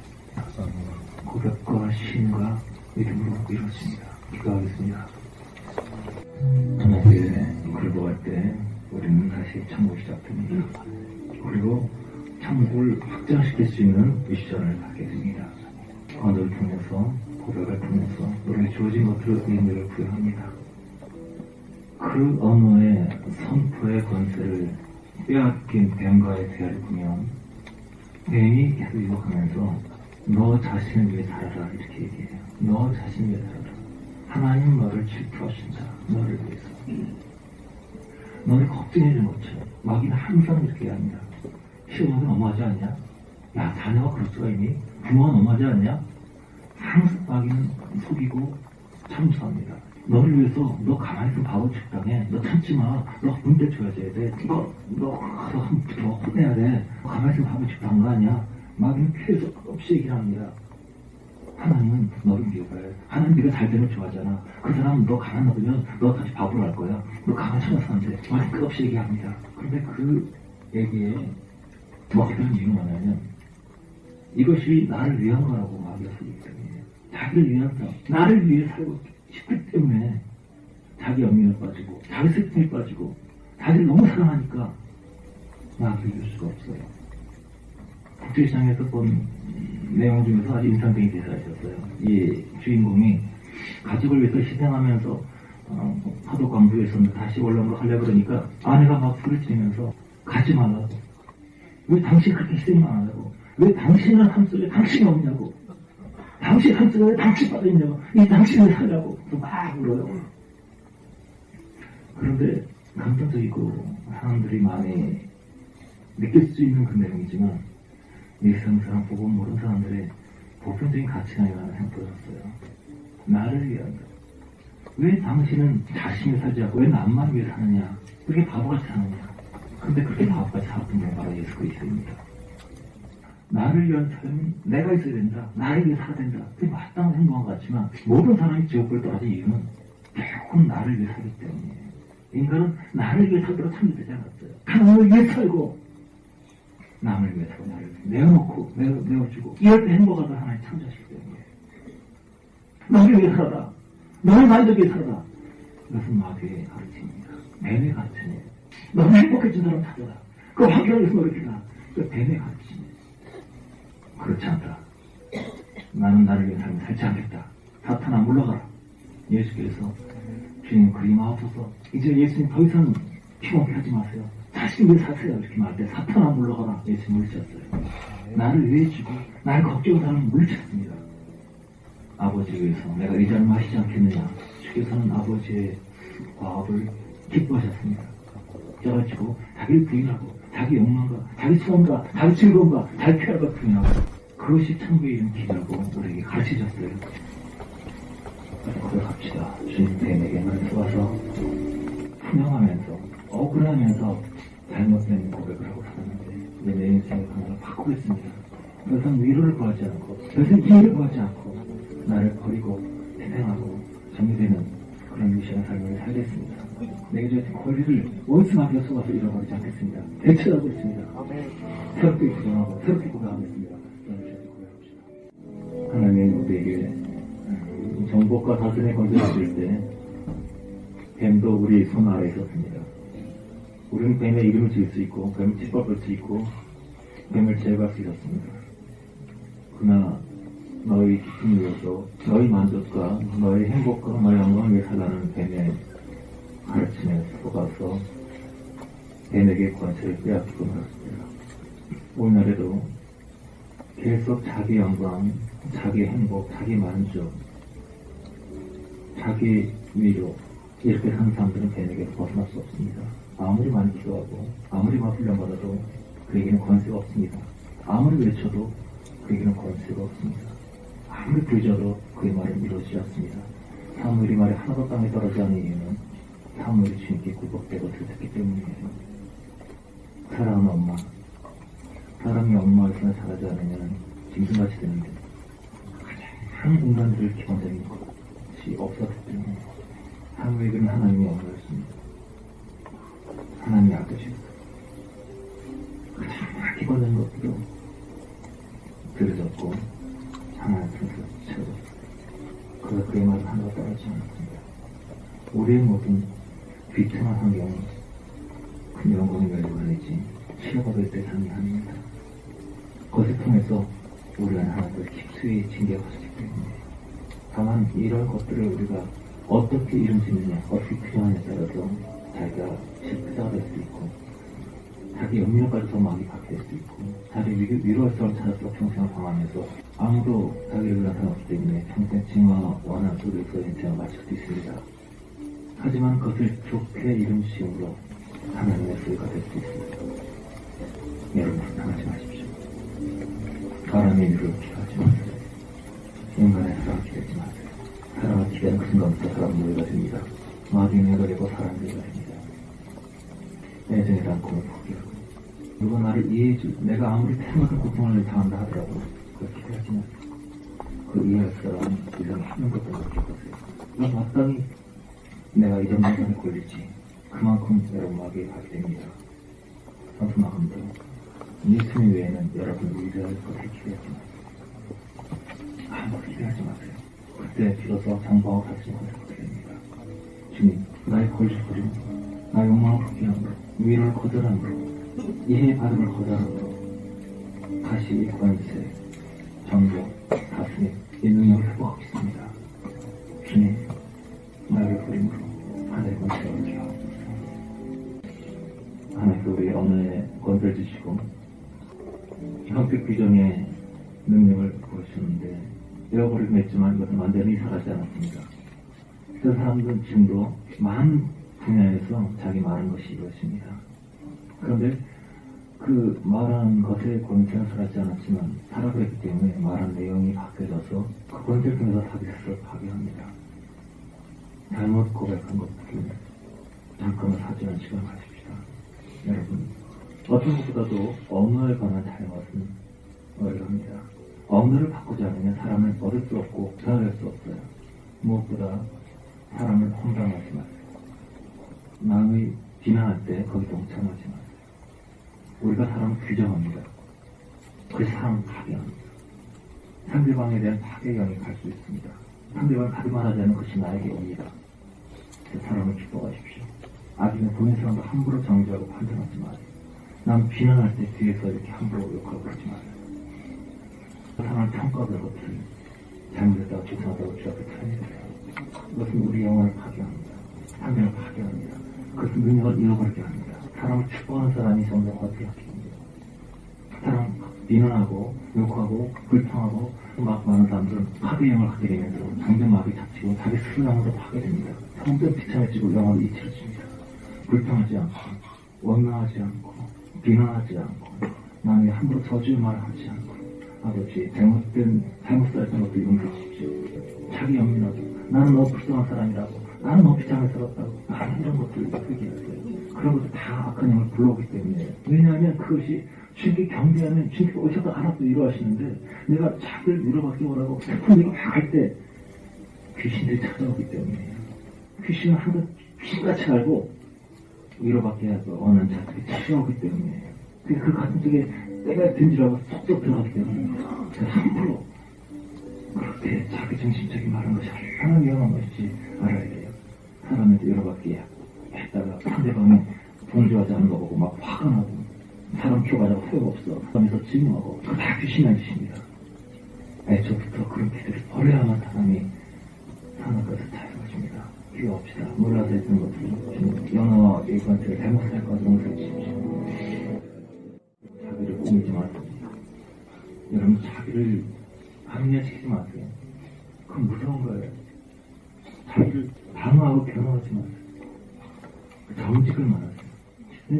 고백과 신과 믿음으로 이루어집니다. 기도하겠습니다. 저녁에 굴복할 때 우리는 다시 천국 시작됩니다. 그리고 천국을 확장시킬 수 있는 미션을 갖게 됩니다. 언어를 통해서 고백을 통해서 우리의 주어진 것들을 의미를 부여합니다. 그 언어의 선포의 권세를 빼앗긴 뱀과의 대화를 보면 뱀이 계속 유혹하면서 너 자신을 위해 살아라 이렇게 얘기해요. 너 자신을 위해 살아라. 하나님 너를 질투하신다. 너를 위해서. 너를 걱정해주는 것처럼 마귀는 항상 이렇게 합니다. 시험은 너무하지 않냐? 야, 자녀가 그럴 수가 있니? 부모가 너무하지 않냐? 항상 마귀는 속이고 참수합니다. 너를 위해서 너 가만히 있으면 바보 적당해. 너 참지 마. 너 문대 줘야 돼. 너 혼내야 돼. 가만히 있으면 바보 적당한 거 아니야? 마귀는 계속 없이 얘기를 합니다. 하나님은 너를 미워해. 하나님 네가 잘 되면 좋아하잖아. 그 사람은 너 가만 놔두면 너 다시 바보로 할 거야. 너 가만 쳐놔서 안 돼. 마귀는 끝없이 얘기합니다. 그런데 그 얘기에 먹히는 이유는 뭐냐면 이것이 나를 위한 거라고 마귀가 소리기 때문에 자기를 위해서 나를 위해 살고 싶기 때문에 자기 연민에 빠지고 자기 슬픔에 빠지고 자기를 너무 사랑하니까 마귀를 이길 수가 없어요. 국제시장에서 본 내용 중에서 아주 인상적인 대사가 있었어요. 이 주인공이 가족을 위해서 희생하면서 파도 광부에 있었는데 다시 올라오러 가려고 그러니까 아내가 막 부르짖으면서 가지 말라고. 왜 당신 그렇게 희생만 안 하냐고. 왜 당신은 삶 속에 당신이 없냐고. 당신 삶 속에 왜 당신 빠져있냐고. 이 당신을 살라고. 막 울어요. 그런데 감정적이고 사람들이 많이 느낄 수 있는 그 내용이지만 이 세상 사람 보고 모르는 사람들의 보편적인 가치가 아니라는 생각이 들었어요. 나를 위한 것. 왜 당신은 자신을 살지 않고 왜 남만 위해 사느냐. 그렇게 바보같이 사느냐. 근데 그렇게 바보같이 살았던 게 바로 예수 그리스도입니다. 나를 위한 삶은 내가 있어야 된다. 나를 위해 살아야 된다. 그게 마땅한 행동한 것 같지만 모든 사람이 지옥불에 떨어진 이유는 결국은 나를 위해 살기 때문이에요. 인간은 나를 위해 살도록 창조되지 않았어요. 하나님을 위해 살고 남을 위해 살고 나를 내어놓고 내어주고 이럴 때 행복하다 하나님 창조하시기 때문에 너를 위해 살아라. 너를 만족에 위해 살아라. 이것은 마귀의 가르침입니다. 뱀의 가르침이에요. 너는 행복해진 사람 찾아라. 그 환경을 위해서 노력해라. 그 뱀의 가르침이에요. 그렇지 않다. 나는 나를 위해 삶을 살지 않겠다. 사탄아 물러가라. 예수께서 주님 그림하옵소서. 이제 예수님 더 이상 피곤하게 하지 마세요. 자신을 위해 사세요. 이렇게 말할 때 사탄아 물러가라. 예수님 물리쳤어요. 나를 위해 주고 나를 걱정하는 사람은 물리쳤습니다. 아버지에 의해서 내가 이 자를 마시지 않겠느냐. 주께서는 아버지의 과업을 기뻐하셨습니다. 쩔어지고 자기를 부인하고 자기 욕망과 자기 소원과 자기 즐거움과 자기 쾌락을 부인하고 그것이 천국의 이름 기라고 우리에게 가르치셨어요. 고백합시다. 주님 뱀에게만 쏘아서 분명하면서 억울하면서 잘못된 고백을 하고 살았는데 이제 내 인생의 방향을 바꾸겠습니다. 더 이상 위로를 구하지 않고 더 이상 이해를 구하지 않고 나를 버리고 희생하고 정리되는 그런 유시한 삶을 살겠습니다. 내게 주신 권리를 원수 마귀가 쏘아서 잃어버리지 않겠습니다. 되찾아보고 있습니다. 새롭게 구성하고 새롭게 고백하겠습니다. 하나님 우리에게 정복과 다스림의 권세를 주실 때 뱀도 우리 손 아래에 있었습니다. 우리는 뱀의 이름을 지을 수 있고 뱀을 짓밟을 수 있고 뱀을 제거할 수 있었습니다. 그러나 너희 기쁨을 위해서 너희 만족과 너희 행복과 너희 영광을 위해 살라는 뱀의 가르침에 속아서 뱀에게 권세를 빼앗기고 말았습니다. 오늘날에도 계속 자기 영광, 자기 행복, 자기 만족, 자기 위로 이렇게 사는 사람들은 뱀에게서 벗어날 수 없습니다. 아무리 많이 기도하고 아무리 막 훈련받아도 그에게는 권세가 없습니다. 아무리 외쳐도 그에게는 권세가 없습니다. 아무리 부르짖어도 그의 말은 이루어지지 않습니다. 사무엘이 말이 하나도 땅에 떨어지지 않은 이유는 사무엘이 주님께 굴복되고 들었기 때문이에요. 사랑하는 엄마, 사람이 엄마에서 자라지 않으면 짐승같이 되는데 가장 인간들을 기본적인 것이 없었기 때문에 사무엘은 하나님의 엄마였습니다. 하나님의 아버지였어요. 가장 기본적인 것도 들어졌고 하나님 앞에서 채워졌어요. 그래서 그의 말은 하나도 떨어지지 않았습니다. 우리의 모든 비참한 환경은 큰 영광이 열려가야지 치료받을 대상이 아닙니다. 그것을 통해서 우리 안에 하나님을 깊이 징계하시기 때문에 다만 이런 것들을 우리가 어떻게 이루어지느냐, 어떻게 필요하냐에 따라서 자기가 실패자가 될 수 있고, 자기 염려까지 더 많이 받게 될 수 있고, 자기 위로성을 찾아서 평생을 방황해서 아무도 자기를 위한 사람 없기 때문에 평생 징화와 원한 속에서 인생을 마칠 수 있습니다. 하지만 그것을 좋게 이름식으로 하나님의 소유가 될 수 있습니다. 여러분 불평하지 마십시오. 사람의 일을 기대하지 마세요. 인간의 사랑을 기대하지 마세요. 사람을 기대하는 그 순간부터 사람은 노예가 됩니다. 마귀가 되고 사람이 노예가 됩니다. 애정의 단콩을 포기하고 누가 나를 이해해줄, 내가 아무리 태어나서 고통을 당한다 하더라도 그걸 기대하지 마세요. 그 이해할 사람은 이상 하는 것도 느껴보세요. 나 마땅히 내가 이 정도 산에 걸리지, 그만큼 여러분 마귀에 가게 됩니다. 선수 마음도 예수님 외에는 여러분 의지할 것을 기대하지 마세요. 아무것도 기대하지 마세요. 그때 비로소 정보하고 다시는 거듭하게 됩니다. 주님, 나의 거짓거림, 나의 욕망을 포기함으로, 위로를 거절함으로, 이해의 받음을 거절함으로 다시 권세, 정보, 다스림, 이 능력을 회복하겠습니다. 주님, 나의 버림으로 하나의 권세를 주옵소서. 하나님께서 우리 언어에 권세를 주시고 성격 규정의 능력을 보여주는데 잃어버리긴 했지만 이것은 완전히 사라지지 않았습니다. 그 사람들은 지금도 많은 분야에서 자기 말하는 것이 이루어집니다. 그런데 그 말하는 것의 권세는 사라지지 않았지만 살아버렸기 때문에 말하는 내용이 바뀌어져서 그 권세를 통해서 자기 스스로 파괴합니다. 잘못 고백한 것들을 잠깐만 사죄하는 시간을 가집시다. 여러분, 어떤 것보다도 언어에 관한 잘못은 어려합니다. 언어를 바꾸지 않으면 사람을 얻을 수 없고 변할 수 없어요. 무엇보다 사람을 혼담하지 마세요. 남의 비난할 때 거기 동참하지 마세요. 우리가 사람을 규정합니다. 그래서 사람을 파괴합니다. 상대방에 대한 파괴감이 갈 수 있습니다. 상대방을 가지만하지 않는 것이 나에게 옵니다. 사람을 기뻐하십시오. 아직은 보는 사람도 함부로 정죄하고 판단하지 마세요. 남 비난할 때 뒤에서 이렇게 함부로 욕하고 그러지 마세요. 사람을 평가하는 것을 잘못했다고 죄송하다고 주 앞에 표현해주세요. 그것은 우리 영혼을 파괴합니다. 상대를 파괴합니다. 그것은 능력을 잃어버리게 합니다. 사람을 축복하는 사람이 점점 어떻게 합니다. 사람 비난하고 욕하고 불평하고 막 많은 사람들은 파괴형을 갖게 되면서 점점 마귀 잡히고 자기 스스로로 파괴됩니다. 점점 비참해지고 영혼을 잊혀집니다. 불평하지 않고 원망하지 않고 비난하지 않고 남에게 함부로 저주의 말을 하지 않고 아버지 잘못 살았던 것도 용서해 주십시오. 자기 연민하고 나는 너무 불쌍한 사람이라고 나는 너무 비참하게 살았다고 나는 이런 것들을 회개하세요. 그런 것들 다 악한 영을 불러오기 때문에 왜냐하면 그것이 주님께 경배하면 주님께 어디서도 알아서 이루어하시는데 내가 자기를 위로받기 원하고 슬픈 얘기 막 할 때 귀신들이 찾아오기 때문에 귀신은 항상 귀신같이 알고 위로받게 해서 어느 자들이 찾아오기 때문에 그 가슴속에 때가 든지라고 쏙쏙 들어가기 때문에 함부로 그렇게 자기 정신적인 말하는 것이 얼마나 위험한 것인지 알아야 돼요. 사람한테 위로받기 했다가 상대방이 동조하지 않는 거 보고 막 화가 나고 사람 키워가자고 소용없어 하면서 증오하고 그거 다 귀신의 짓입니다. 애초부터 그런 기술을 버려야만 사람이 사는 것을 자유해줍니다. 기억합시다. 몰라서 했던 것을 연어와 일관체를 잘못할 것을 용서해 주십시오. 자기를 꾸미지 마세요. 여러분 자기를 합리화시키지 마세요. 그건 무서운 거예요. 자기를 방어하고 변호하지 마세요. 정직을 말하세요.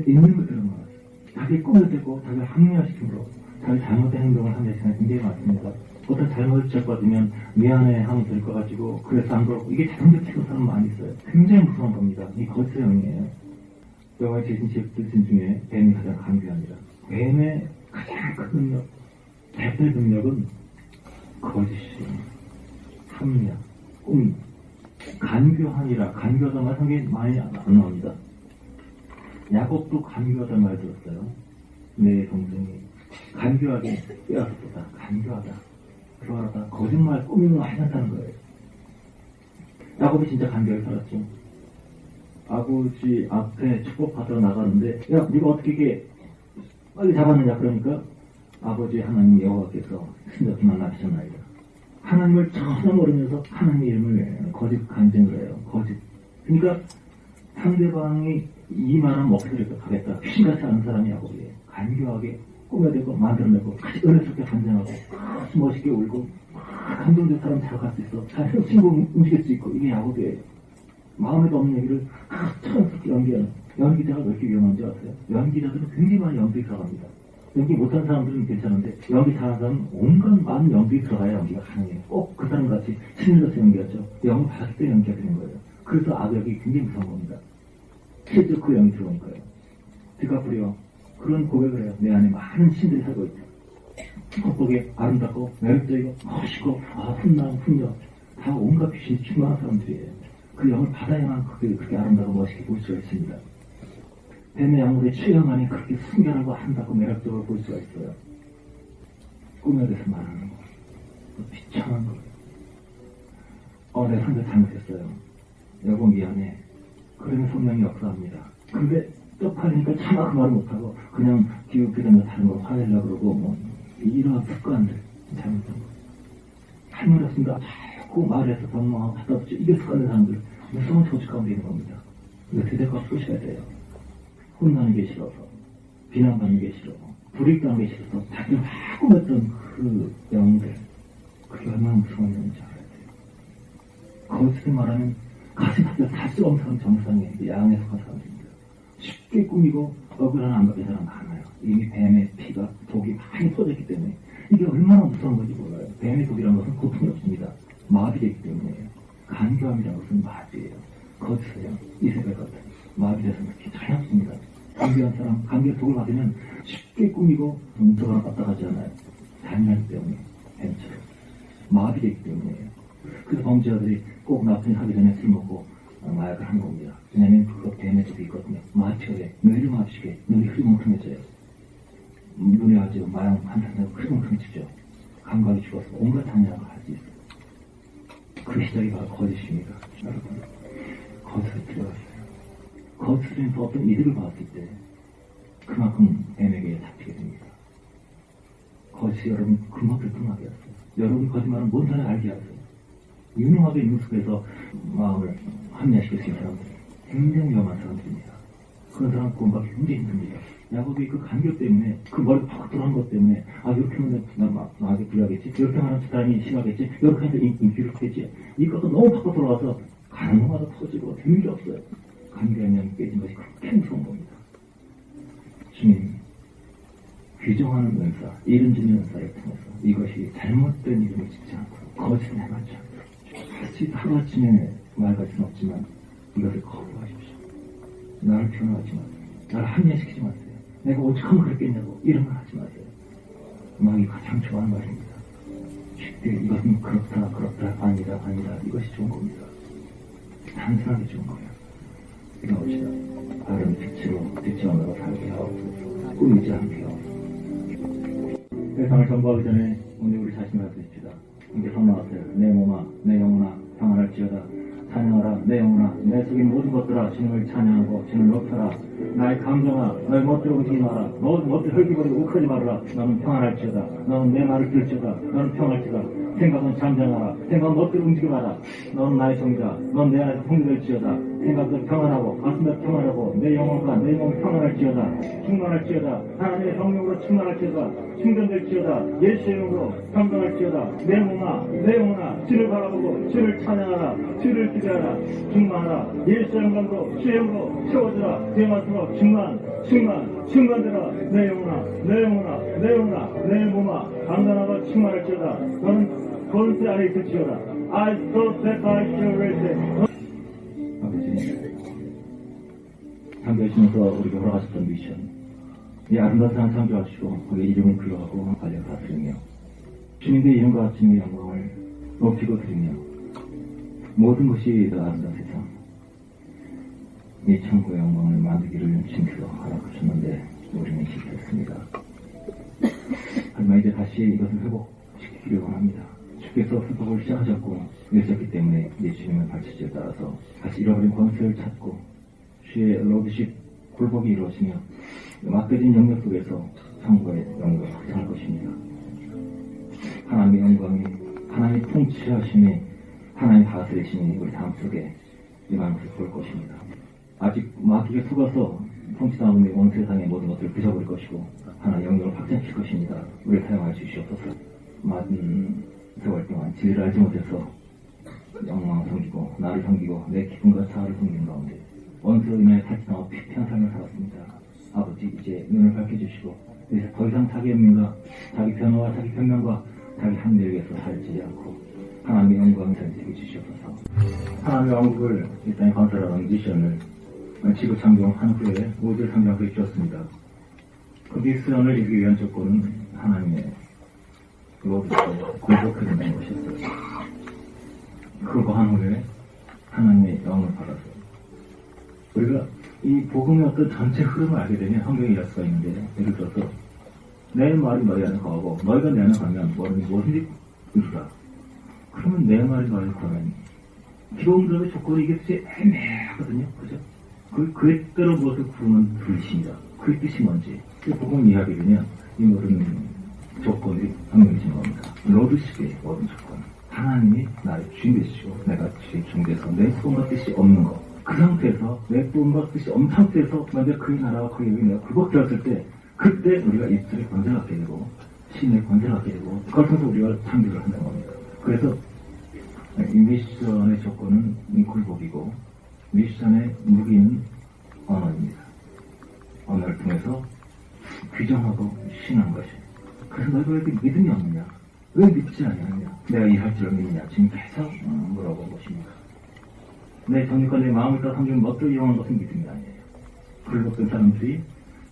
있는 것들을 말하세요. 자기 꿈을 대고 자기를 합리화시킴으로 자기 잘못된 행동을 하는 시간이 굉장히 많습니다. 어떤 잘못을 저받으면 미안해 하면 될 것 가지고 그래서 안 그렇고 이게 자동적 치는 사람 많이 있어요. 굉장히 무서운 겁니다. 이 거짓의 영이에요. 여호와의 제신 제품 중에 뱀이 가장 간교합니다. 뱀의 가장 큰 능력, 대표 능력은 거짓이에요. 합리화, 꿈, 간교하니라. 간교하다는 말 상당히 많이 안 나옵니다. 야곱도 간교하다는 말 들었어요. 내 동생이 간교하게 빼앗았다. 간교하다. 그러다 거짓말 꾸미는 거 하셨다는 거예요. 야곱이 진짜 간교하게 살았죠. 아버지 앞에 축복받으러 나가는데 야 네가 어떻게 이게 빨리 잡았느냐 그러니까 아버지 하나님 여호와께서 신적히 만나주셨나이다. 하나님을 전혀 모르면서 하나님의 이름을 거짓 간증을 해요. 거짓. 그러니까 상대방이 이 말한 목소리를 가겠다. 귀신같이 아는 사람이 야곱이에요. 간교하게 꾸며대고 만들어내고 은혜스럽게 간증하고 멋있게 울고 감동된 사람 잘 갈 수 있어. 잘 친구 움직일 수 있고 이게 야곱이에요. 마음에도 없는 얘기를 천스럽게 연기하는. 연기자가 왜 이렇게 위험한지 아세요? 연기자들은 굉장히 많이 연기 들어갑니다. 연기 못하는 사람들은 괜찮은데 연기 잘하는 사람은 온갖 많은 연기 들어가야 연기가 가능해요. 꼭 그 사람같이 신을로서 연기하죠. 영을 받을 때 연기가 되는 거예요. 그래서 악역이 굉장히 무서운 겁니다. 실제 그 영이 들어오니까요. 디카프리오 그런 고백을 해요. 내 안에 많은 신들이 살고 있다. 겉보기에 아름답고 매력적이고 멋있고 훈남 훈녀 다 온갖 귀신이 충만한 사람들이에요. 그 영을 받아야만 그렇게 아름다고 멋있게 볼 수가 있습니다. 뱀의 양물에 취향하니 그렇게 순결하고 아름답고 매력적으로 볼 수가 있어요. 꿈에 대해서 말하는 거. 비참한 거. 내 상대 잘못했어요. 여보 미안해. 그러면 성령이 역사합니다. 근데 떡하니까 차마 그 말을 못하고 그냥 기웃기다며 다른 거 화내려고 그러고 이런 습관들 잘못한 거. 잘못했습니다. 자꾸 말해서 방망하고 갖다 붙여 이게 습관된 사람들 무서운 조직 가운데 있는 겁니다. 이거 대대가 쏘셔야 돼요. 혼나는 게 싫어서 비난받는 게 싫어 불이익당하는 게 싫어서 자기가 막 꾸몄던 그 영들 그게 얼마나 무서운 영인지 알아야 돼요. 거짓을 말하면 가슴 앞에 살수 없는 사람 정상에 양에 속한 사람들입니다. 쉽게 꾸미고 억울한 안 받는 사람 많아요. 이미 뱀의 피가 독이 많이 쏟아졌기 때문에 이게 얼마나 무서운 건지 몰라요. 뱀의 독이라는 것은 고통이 없습니다. 마비되기 때문에요. 간교함이라는 것은 마비예요. 거짓이에요. 이세벨 같은 마비돼서 그렇게 잘 없습니다. 감기한 사람, 감기의 독을 받으면 쉽게 꾸미고 문서가 까딱하지 않아요. 잔인하기 때문에, 뱀처럼. 마비되기 때문에요. 그래서 범죄자들이 꼭 나쁜 하기 전에 술 먹고 마약을 하는 겁니다. 왜냐면 그거 뱀의 독이 있거든요. 마취가 뇌를 마비시게 눈이 흐리멍텅해져요. 눈이 아주 마약 한탄하고 흐리멍텅해지죠. 감각이 죽어서 온갖 잔인한 걸 할 수 있어요. 그 시작이 바로 거짓입니다. 여러분, 거짓을 들어가세요. 거짓에서 어떤 이득을 봤을 때 그만큼 뱀에게 잡히게 됩니다. 거짓이 여러분 금방 불통하게 하세요. 여러분 거짓말은 뭔 사람이 알게 하세요. 유능하게 인숙해서 마음을 합리화시킬 수 있는 사람들 굉장히 위험한 사람들입니다. 그런 사람 구원받기 굉장히 힘듭니다. 야곱이 그 간격 때문에 그 머리가 팍 들어간 것 때문에 이렇게 하면 나 나에게 불리하겠지 이렇게 하면 사람이 심하겠지 이렇게 하면 인기를 받겠지 이것도 너무 바꿔 들어가서 가는 것마다 터지고 되는 게 없어요. 간교하면 깨진 것이 그렇게 무서운 겁니다. 주님, 규정하는 은사, 이름 짓는 은사를 통해서 이것이 잘못된 이름을 짓지 않고 거짓을 행하지 않고 하루아침에 말할 수는 없지만 이것을 거부하십시오. 나를 변호하지 마세요. 나를 합리화시키지 마세요. 내가 오죽하면 그랬겠냐고 이런 말 하지 마세요. 마음이 가장 좋아하는 말입니다. 쉽게 이것은 그렇다 아니다 이것이 좋은 겁니다. 단순하게 좋은 거예요. 나옵시다. 바른 빛으로 빛의 언어로 살게 하옵소서. 꾸미지 않게 하옵소서. 세상을 전부하기 전에 오늘 우리 자신을 하십시다. 함께 선언하세요. 내 몸아, 내 영혼아, 평안할지어다. 찬양하라. 내 영혼아, 내 속인 모든 것들아 주님을 찬양하고 주님을 높여라. 나의 감정아, 너의 멋대로 움직이지 마라. 모든 멋대로 헐기거리고 욱하지 말아라. 너는 평안할지어다. 너는 내 말을 들을지어다. 너는 평안할지어다. 생각은 잠잠하라. 생각은 멋대로 움직여봐라. 너는 나의 정자. 넌 내 안에서 통일될지어다. 생각은 평안하고 가슴에 평안하고 내 영혼과 내 몸 평안할지어다. 충만할지어다. 하나님의 성령으로 충만할지어다. 충전될지어다. 예수의 이름으로 평강할지어다. 내 몸아, 내 영혼아, 주를 바라보고 주를 찬양하라. 주를 기대하라. 충만하라. 예수의 영광으로 주의 영으로 채워주라. 내 맛으로 충만되라. 내 영혼아, 내 영혼아, 내 영혼아, 내 몸아 강건하고 충만할지어다. 너는 권세 안에 있을지어다. I so set I shall raise. 아버지, 창조하시면서 우리가 허락하셨던 미션, 이 아름다운 세상 창조하시고 그의 이름을 불러가고 관련 다스리며 주님의 이름과 주님의 영광을 높이고 드리며 모든 것이 더 아름다운 세상, 이 천국의 영광을 만들기를 주님께서 허락하셨는데 우리는 실패했습니다. 하지만 이제 다시 이것을 회복시키기를 원합니다. 주께서 회복을 시작하셨고 그러셨기 때문에 예수님의 발치지에 따라서 다시 잃어버린 권세를 찾고 주의 러브십 굴복이 이루어지며 맡겨진 영역 속에서 천국의 영광을 확장할 것입니다. 하나님의 영광이 하나님 통치하심이, 하나님 다스리심이 우리 삶 속에 임하는 것을 볼 것입니다. 아직 마귀에 속아서 통치당하는 온 세상의 모든 것들을 부셔버릴 것이고 하나님 영역을 확장시킬 것입니다. 우리를 사용하여 주시옵소서. 많은 세월 동안 진리를 알지 못해서 영광을 섬기고 나를 섬기고 내 기쁨과 자아를 섬기는 가운데 원수의 인하여 탈취당하고 피폐한 삶을 살았습니다. 아버지, 이제 눈을 밝혀주시고 이제 더 이상 자기 연민과 자기 변화와 자기 변명과 자기 합리를 위해서 살지 않고 하나님의 영광을 살게 주시옵소서. 하나님의 왕국을 이 땅에 건설하는 미션을 지구 창조한 후에 우주를 창조한 후에 주었습니다. 그 미션을 이루기 위한 조건은 하나님의 로드에서 굴복해준다는 것이었어요. 그거 한 후에 하나님의 영을 받아서 우리가 이 복음의 어떤 전체 흐름을 알게 되면 성경에 이해할 수가 있는데, 예를 들어서 내 말이 너희 안에 거하고 너희가 내 안에 가면 뭐든지 이루라. 그러면 내 말이 너희 안에 거하면 기본적인 조건이 이게 진짜 애매하거든요. 그죠? 그의 뜻대로 무엇을 구르면 들으십니다. 그의 뜻이 뭔지 이 복음을 이해하게 되면 이 모든 조건이 성경이신 겁니다. 로드식의 모든 조건, 하나님이 나의 주인 되시고 내가 주인 돼서 내 소원과 뜻이 없는 것, 그 상태에서 내 소원과 뜻이 없는 상태에서 먼저 그의 나라와 그의 영이 내가 굴복되었을 때, 그때 우리가 입술에 권세를 갖게 되고 신의 권세를 갖게 되고 그걸 통해서 우리가 창조를 한다는 겁니다. 그래서 이 미션의 조건은 굴복이고 미션의 무기는 언어입니다. 언어를 통해서 규정하고 신한 것이. 그래서 너희가 왜 이렇게 믿음이 없느냐? 왜 믿지 않느냐? 내가 일할 줄 믿느냐? 지금 계속 물어본 것입니다. 내 정력과 내 마음을 따라 성경을 멋대로 이용하는 것은 믿음이 아니에요. 그리고 어떤 사람들이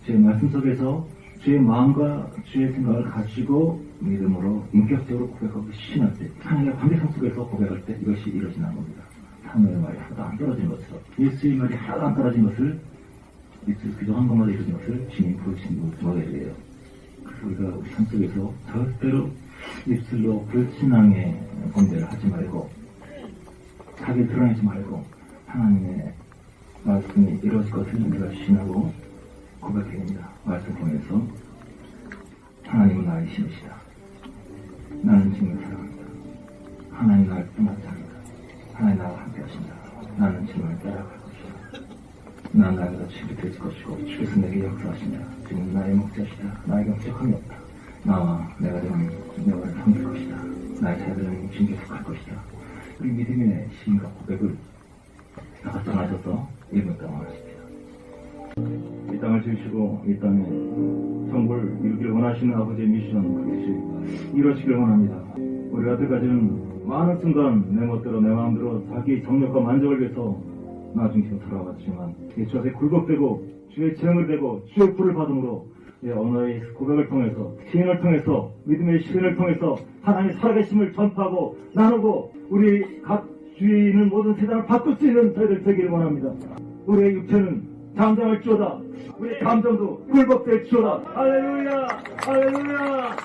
제 말씀 속에서 주의 마음과 주의 생각을 가지고 믿음으로 인격적으로 고백하고 신할 때, 하나님의 관계성 속에서 고백할 때 이것이 이루어지는 겁니다. 사무의 말이 하나도 안 떨어진 것처럼, 예수의 말이 하나도 안 떨어진 것을, 예수를 규정한 것마다 이루어진 것을 주님 보여주신 모델이에요. 그래서 우리가 우리 삶 속에서 절대로 입술로 불신앙의 범죄를 하지 말고, 자기 드러내지 말고, 하나님의 말씀이 이루어질 것을 우리가 신하고 고백해야 됩니다. 말씀 통해서 하나님은 나의 신이시다. 나는 주님을 사랑합니다. 하나님 나를 떠나지 않는다. 하나님 나와 함께 하신다. 나는 주님을 따라갈 것이다. 나는 나에게서 주께 될 것이고 주께서 내게 역사하신다. 주님은 나의 목자시다. 나에게 부족함이 없다. 나와 내가 되는 너를 섬길 것이다. 나의 자녀들은 주님께 속할 것이다. 우리 믿음의 시인과 고백을 확장하셔서 일본 땅을 하십시다. 이 땅을 지으시고 이 땅에 정부를 이루기를 원하시는 아버지의 미션, 그것이 이루어지기를 원합니다. 우리가 그때까지는 많은 순간 내 멋대로 내 마음대로 자기 정력과 만족을 위해서 나 중심으로 살아왔지만 주 앞에 굴복되고 주의 재앙을 되고 주의 불을 받음으로 언어의 고백을 통해서 시인을 통해서 믿음의 실현을 통해서 하나님의 살아계심을 전파하고 나누고 우리 각 주위에 있는 모든 세상을 바꿀 수 있는 저희들 되기를 원합니다. 우리의 육체는 잠잠할지어다. 우리 감정도 굴복될지어다. 할렐루야, 할렐루야.